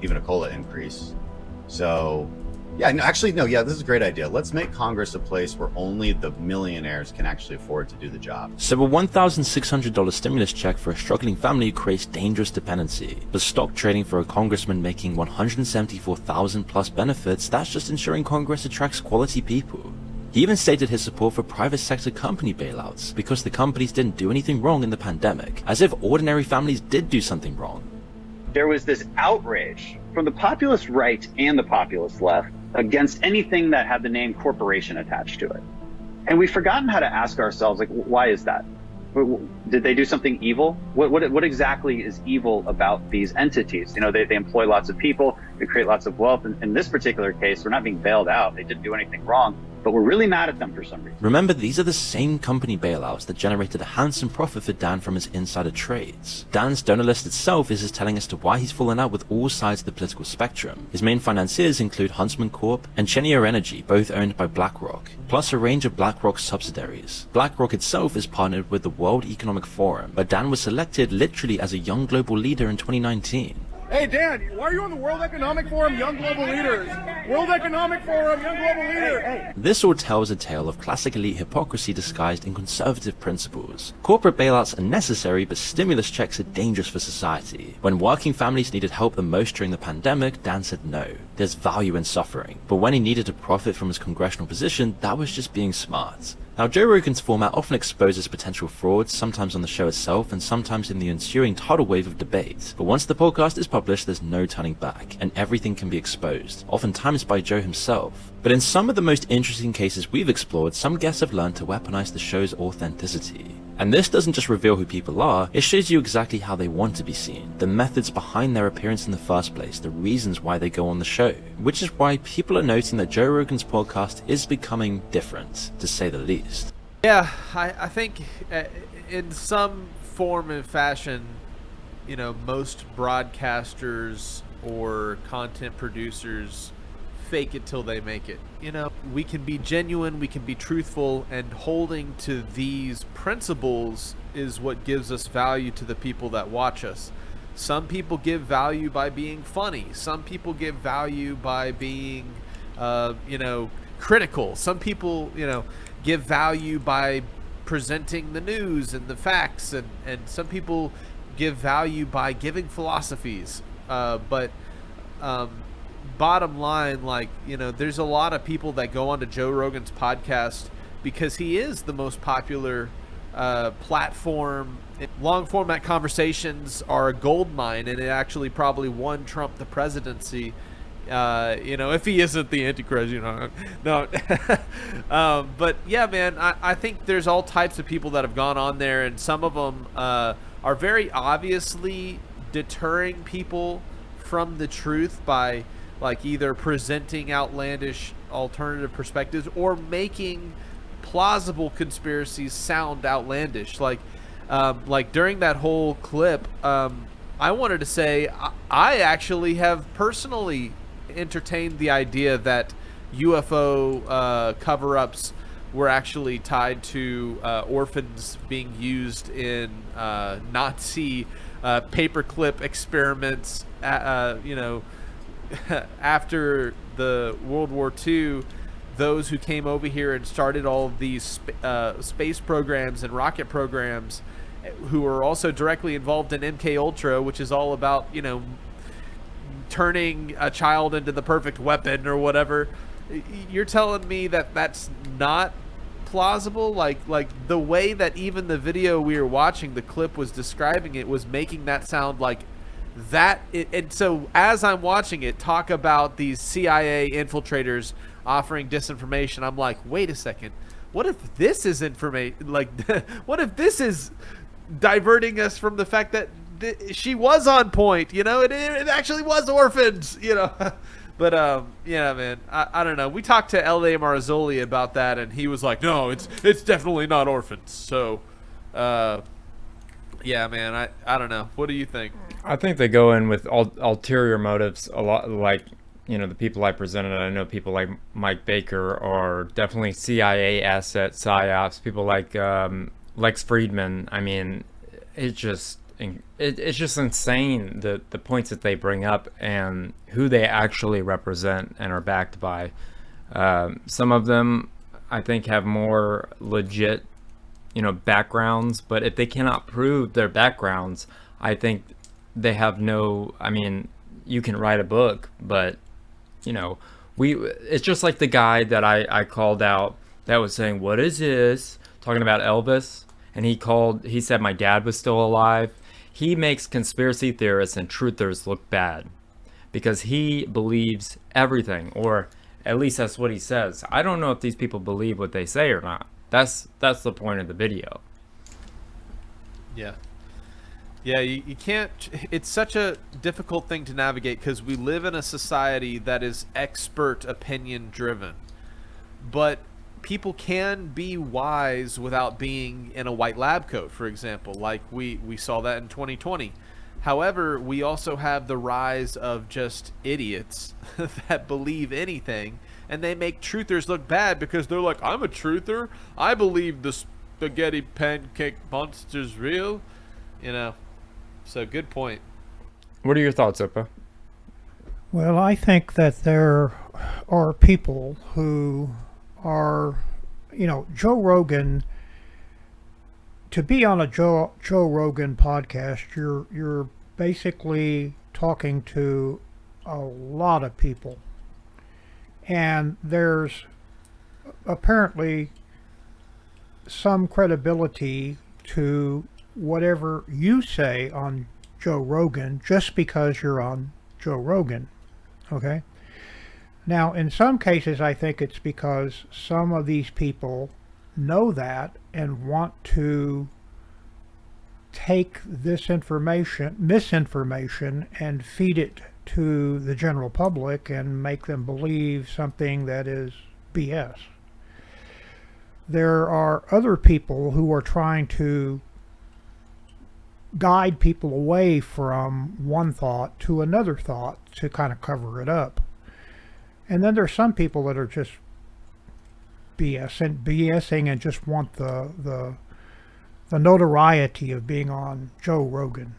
even a COLA increase. So yeah, this is a great idea. Let's make Congress a place where only the millionaires can actually afford to do the job. So a $1,600 stimulus check for a struggling family creates dangerous dependency. But stock trading for a congressman making $174,000 plus benefits, that's just ensuring Congress attracts quality people. He even stated his support for private sector company bailouts because the companies didn't do anything wrong in the pandemic, as if ordinary families did do something wrong. There was this outrage from the populist right and the populist left against anything that had the name corporation attached to it. And we've forgotten how to ask ourselves, like, why is that? Did they do something evil? What exactly is evil about these entities? You know, they employ lots of people, they create lots of wealth. And in this particular case, we're not being bailed out. They didn't do anything wrong, but we're really mad at them for some reason. Remember, these are the same company bailouts that generated a handsome profit for Dan from his insider trades. Dan's donor list itself is just telling us to why he's fallen out with all sides of the political spectrum. His main financiers include Huntsman Corp and Cheniere Energy, both owned by BlackRock, plus a range of BlackRock subsidiaries. BlackRock itself is partnered with the World Economic Forum, but Dan was selected literally as a young global leader in 2019. Hey, Dan, why are you on the World Economic Forum Young Global Leaders? World Economic Forum Young Global Leaders! This all tells a tale of classic elite hypocrisy disguised in conservative principles. Corporate bailouts are necessary, but stimulus checks are dangerous for society. When working families needed help the most during the pandemic, Dan said no. There's value in suffering. But when he needed to profit from his congressional position, that was just being smart. Now, Joe Rogan's format often exposes potential frauds, sometimes on the show itself and sometimes in the ensuing tidal wave of debate. But once the podcast is published, there's no turning back, and everything can be exposed, oftentimes by Joe himself. But in some of the most interesting cases we've explored, some guests have learned to weaponize the show's authenticity. And this doesn't just reveal who people are, it shows you exactly how they want to be seen, the methods behind their appearance in the first place, the reasons why they go on the show. Which is why people are noting that Joe Rogan's podcast is becoming different, to say the least. Yeah, I think in some form and fashion, you know, most broadcasters or content producers fake it till they make it. You know, we can be genuine, we can be truthful, and holding to these principles is what gives us value to the people that watch us. Some people give value by being funny. Some people give value by being, critical. Some people, give value by presenting the news and the facts, and some people give value by giving philosophies. Bottom line, there's a lot of people that go onto Joe Rogan's podcast because he is the most popular platform. Long format conversations are a gold mine, and it actually probably won Trump the presidency. If he isn't the Antichrist, no. But yeah, man, I think there's all types of people that have gone on there, and some of them are very obviously deterring people from the truth by either presenting outlandish alternative perspectives or making plausible conspiracies sound outlandish. Like during that whole clip, I wanted to say I actually have personally entertained the idea that UFO cover-ups were actually tied to orphans being used in Nazi paperclip experiments, after the World War II. Those who came over here and started all of these space programs and rocket programs, who were also directly involved in MK Ultra, which is all about, turning a child into the perfect weapon or whatever. You're telling me that that's not plausible? Like the way that even the video we were watching, the clip was describing it, was making that sound like that. And so as I'm watching it talk about these CIA infiltrators offering disinformation, I'm like, wait a second, what if this is information? Like, what if this is diverting us from the fact that she was on point? It actually was orphans. But yeah, man, I don't know. We talked to L.A. Marzoli about that, and he was like, no, it's definitely not orphans. So, yeah, man, I don't know. What do you think? I think they go in with ulterior motives a lot, like, the people I presented. I know people like Mike Baker are definitely CIA assets, Psyops, people like Lex Friedman. I mean, it's just insane the points that they bring up and who they actually represent and are backed by. Some of them, I think, have more legit, backgrounds, but if they cannot prove their backgrounds, I think they have no. I mean, you can write a book, but it's just like the guy that I called out that was saying, what is this, talking about Elvis, and he said my dad was still alive. He makes conspiracy theorists and truthers look bad because he believes everything, or at least that's what he says. I don't know if these people believe what they say or not. That's the point of the video. Yeah. Yeah, you can't. It's such a difficult thing to navigate because we live in a society that is expert opinion driven. But people can be wise without being in a white lab coat, for example, like we saw that in 2020. However, we also have the rise of just idiots that believe anything, and they make truthers look bad because they're like, I'm a truther. I believe the spaghetti pancake monster's real. So good point. What are your thoughts, Opa? Well, I think that there are people who are, Joe Rogan. To be on a Joe Rogan podcast, you're basically talking to a lot of people, and there's apparently some credibility to whatever you say on Joe Rogan just because you're on Joe Rogan. Okay? Now, in some cases, I think it's because some of these people know that and want to take this misinformation, and feed it to the general public and make them believe something that is BS. There are other people who are trying to guide people away from one thought to another thought to kind of cover it up. And then there's some people that are just BSing and just want the notoriety of being on Joe Rogan,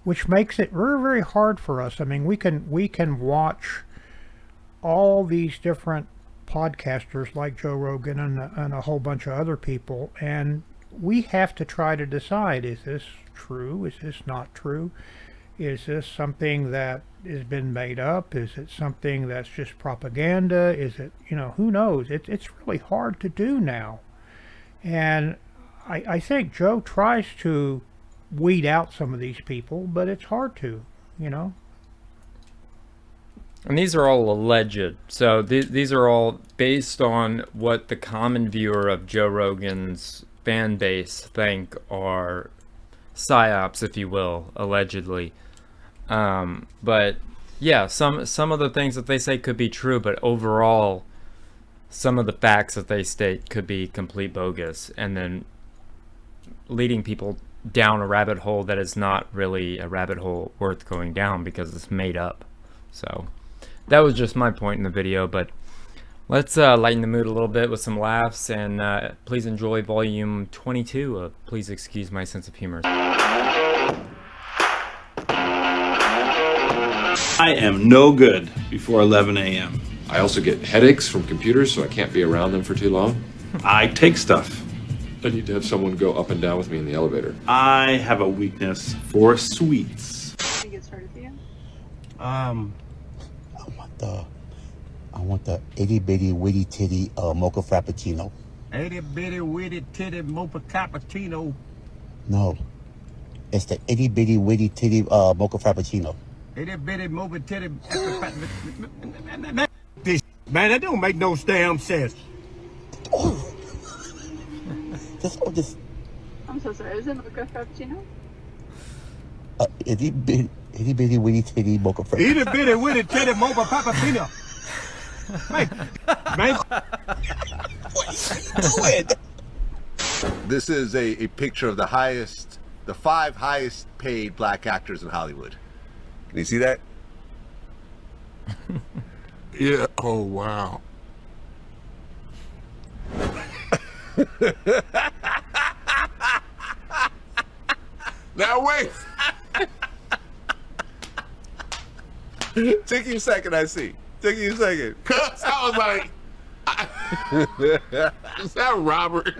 which makes it very, very hard for us. I mean, we can watch all these different podcasters like Joe Rogan and a whole bunch of other people, and we have to try to decide, is this true? Is this not true? Is this something that has been made up? Is it something that's just propaganda? Is it, who knows? It's really hard to do now. And I think Joe tries to weed out some of these people, but it's hard to, And these are all alleged. So these are all based on what the common viewer of Joe Rogan's fan base think are psyops, if you will, allegedly. But yeah, some of the things that they say could be true, but overall, some of the facts that they state could be complete bogus, and then leading people down a rabbit hole that is not really a rabbit hole worth going down because it's made up. So that was just my point in the video, but Let's lighten the mood a little bit with some laughs, and please enjoy volume 22 of Please Excuse My Sense of Humor. I am no good before 11 a.m. I also get headaches from computers, so I can't be around them for too long. I take stuff. I need to have someone go up and down with me in the elevator. I have a weakness for sweets. Can I get started for you? I want the itty bitty witty titty mocha frappuccino. Itty bitty witty titty mocha cappuccino. No, it's the itty bitty witty titty mocha frappuccino. Itty bitty mocha titty. This man, that don't make no damn sense. Just. I'm so sorry. Is it mocha frappuccino? Itty bitty witty titty mocha frappuccino. Itty bitty witty titty mocha frappuccino. Man. This is a picture of the 5 highest paid black actors in Hollywood. Can you see that? Yeah. Oh, wow. Now wait. Take you a second, I see. Take you a second. Cause I was like, is that Robert?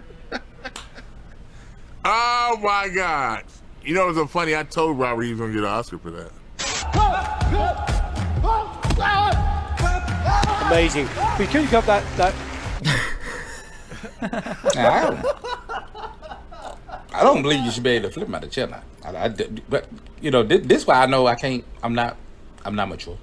Oh my God. You know what's so funny? I told Robert he was gonna get an Oscar for that. Amazing. But can you cut that? I don't believe you should be able to flip him out the chair now. But you know, this why I know I can't. I'm not mature.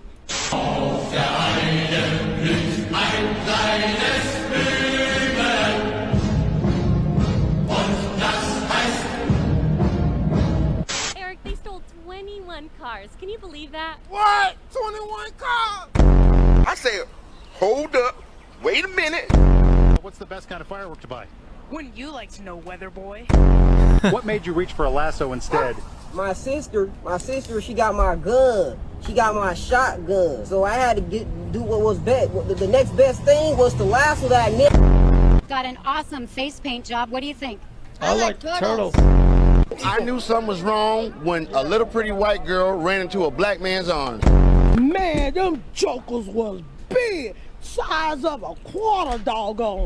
Eric, they stole 21 cars. Can you believe that? What? 21 cars? I said, hold up. Wait a minute. What's the best kind of firework to buy? Wouldn't you like to know, weather boy? What made you reach for a lasso instead? My sister, she got my gun. She got my shotgun. So I had to do what was best. The next best thing was to lasso that nigga. Got an awesome face paint job. What do you think? I like turtles. I knew something was wrong when a little pretty white girl ran into a black man's arms. Man, them jokers was big. Size of a quarter, doggone.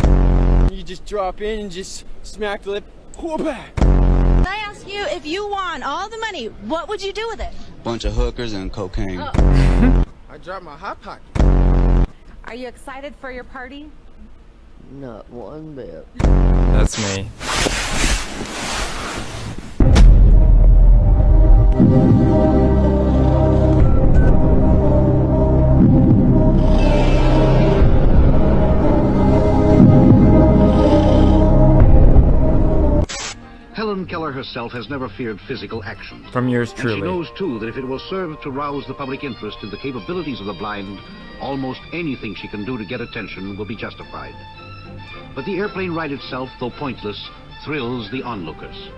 You just drop in and just smack the lip. Whoop back. I ask you, if you won all the money, what would you do with it? Bunch of hookers and cocaine. I dropped my hot pocket. Are you excited for your party? Not one bit. That's me. Helen Keller herself has never feared physical action. From yours And truly. she knows, too, that if it will serve to rouse the public interest in the capabilities of the blind, almost anything she can do to get attention will be justified. But the airplane ride itself, though pointless, thrills the onlookers.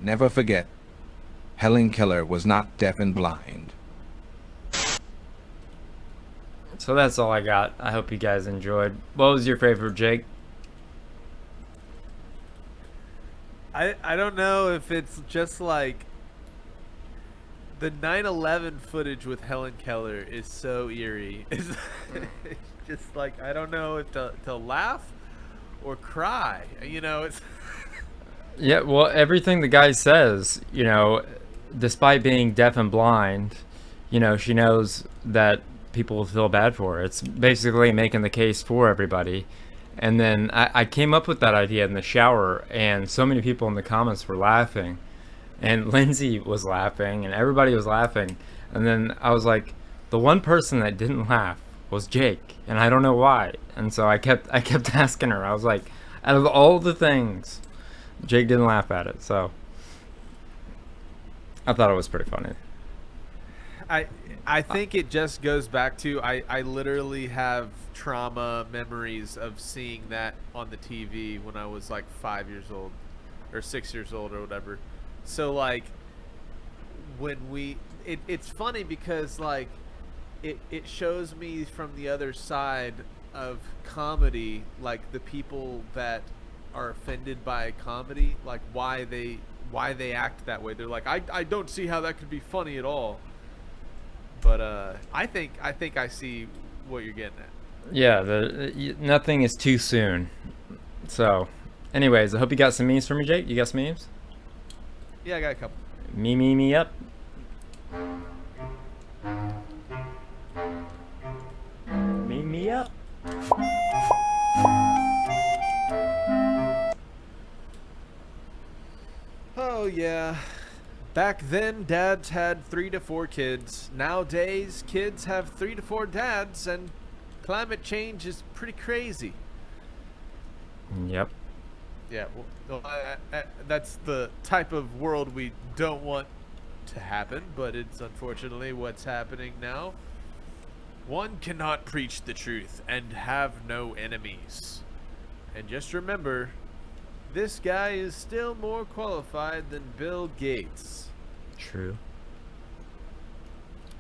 Never forget, Helen Keller was not deaf and blind. So that's all I got. I hope you guys enjoyed. What was your favorite, Jake? I don't know if it's just like the 9/11 footage with Helen Keller is so eerie. It's just like, I don't know if to laugh or cry. You know, it's Yeah, well, everything the guy says, you know, despite being deaf and blind, you know, she knows that people will feel bad for her. It's basically making the case for everybody. And then I came up with that idea in the shower, and so many people in the comments were laughing. And Lindsay was laughing, and everybody was laughing. And then I was like, the one person that didn't laugh was Jake, and I don't know why. And so I kept asking her. I was like, Out of all the things, Jake didn't laugh at it, so I thought it was pretty funny. I think it just goes back to I literally have trauma memories of seeing that on the TV when I was like 5 years old or 6 years old or whatever. So like when it's funny because like it shows me from the other side of comedy, like the people that are offended by comedy, like why they act that way. They're like, I don't see how that could be funny at all. But I think I see what you're getting at. Yeah, nothing is too soon. So, anyways, I hope you got some memes for me, Jake. You got some memes? Yeah, I got a couple. Me up. Me up. Oh yeah. Back then, dads had 3 to 4 kids. Nowadays, kids have 3 to 4 dads, and climate change is pretty crazy. Yep. Yeah, well, that's the type of world we don't want to happen, but it's unfortunately what's happening now. One cannot preach the truth and have no enemies. And just remember, this guy is still more qualified than Bill Gates. True.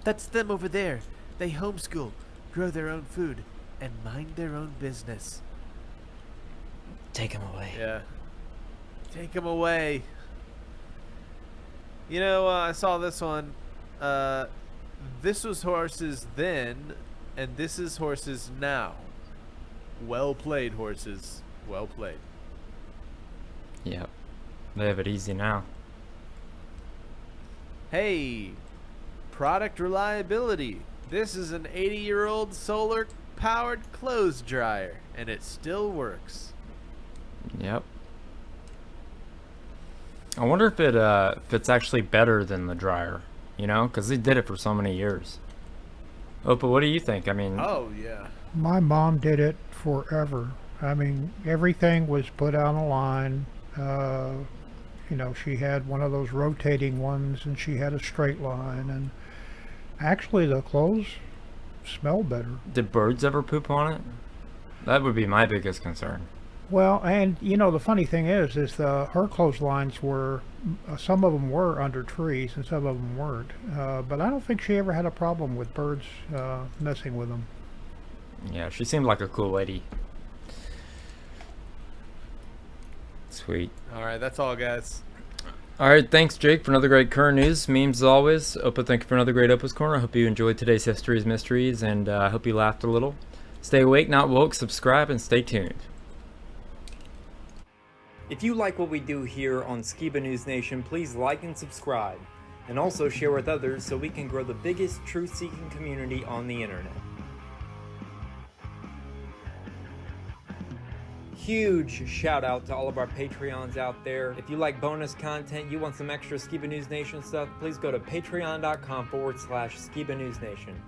That's them over there. They homeschool, grow their own food, and mind their own business. Take him away. Yeah. Take him away. You know, I saw this one. This was horses then, and this is horses now. Well played, horses. Well played. Yep. They have it easy now. Hey, product reliability. This is an 80-year-old solar-powered clothes dryer, and it still works. Yep. I wonder if it's actually better than the dryer, you know, because they did it for so many years. Opa, what do you think? I mean... Oh, yeah. My mom did it forever. I mean, everything was put on a line. You know, she had one of those rotating ones, and she had a straight line, and actually the clothes smell better. Did birds ever poop on it? That would be my biggest concern. Well, and you know, the funny thing is her clotheslines were, some of them were under trees and some of them weren't. But I don't think she ever had a problem with birds messing with them. Yeah, she seemed like a cool lady. Sweet. Alright, that's all, guys. Alright, thanks, Jake, for another great current news. Memes as always. Opa, thank you for another great Opa's Corner. I hope you enjoyed today's History's Mysteries, and I hope you laughed a little. Stay awake, not woke, subscribe, and stay tuned. If you like what we do here on Skiba News Nation, please like and subscribe. And also share with others so we can grow the biggest truth-seeking community on the internet. Huge shout out to all of our Patreons out there. If you like bonus content, you want some extra Skiba News Nation stuff, please go to patreon.com/Skiba News Nation.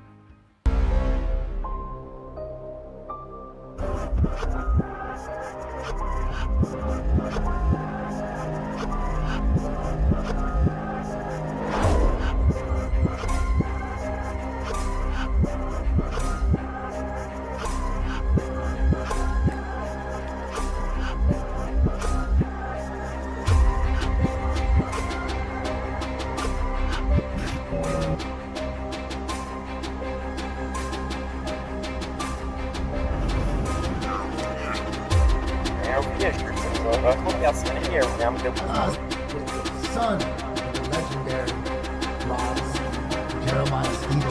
Son of the legendary Jeremiah Skiba.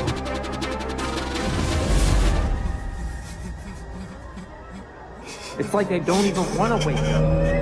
It's like they don't even want to wake up.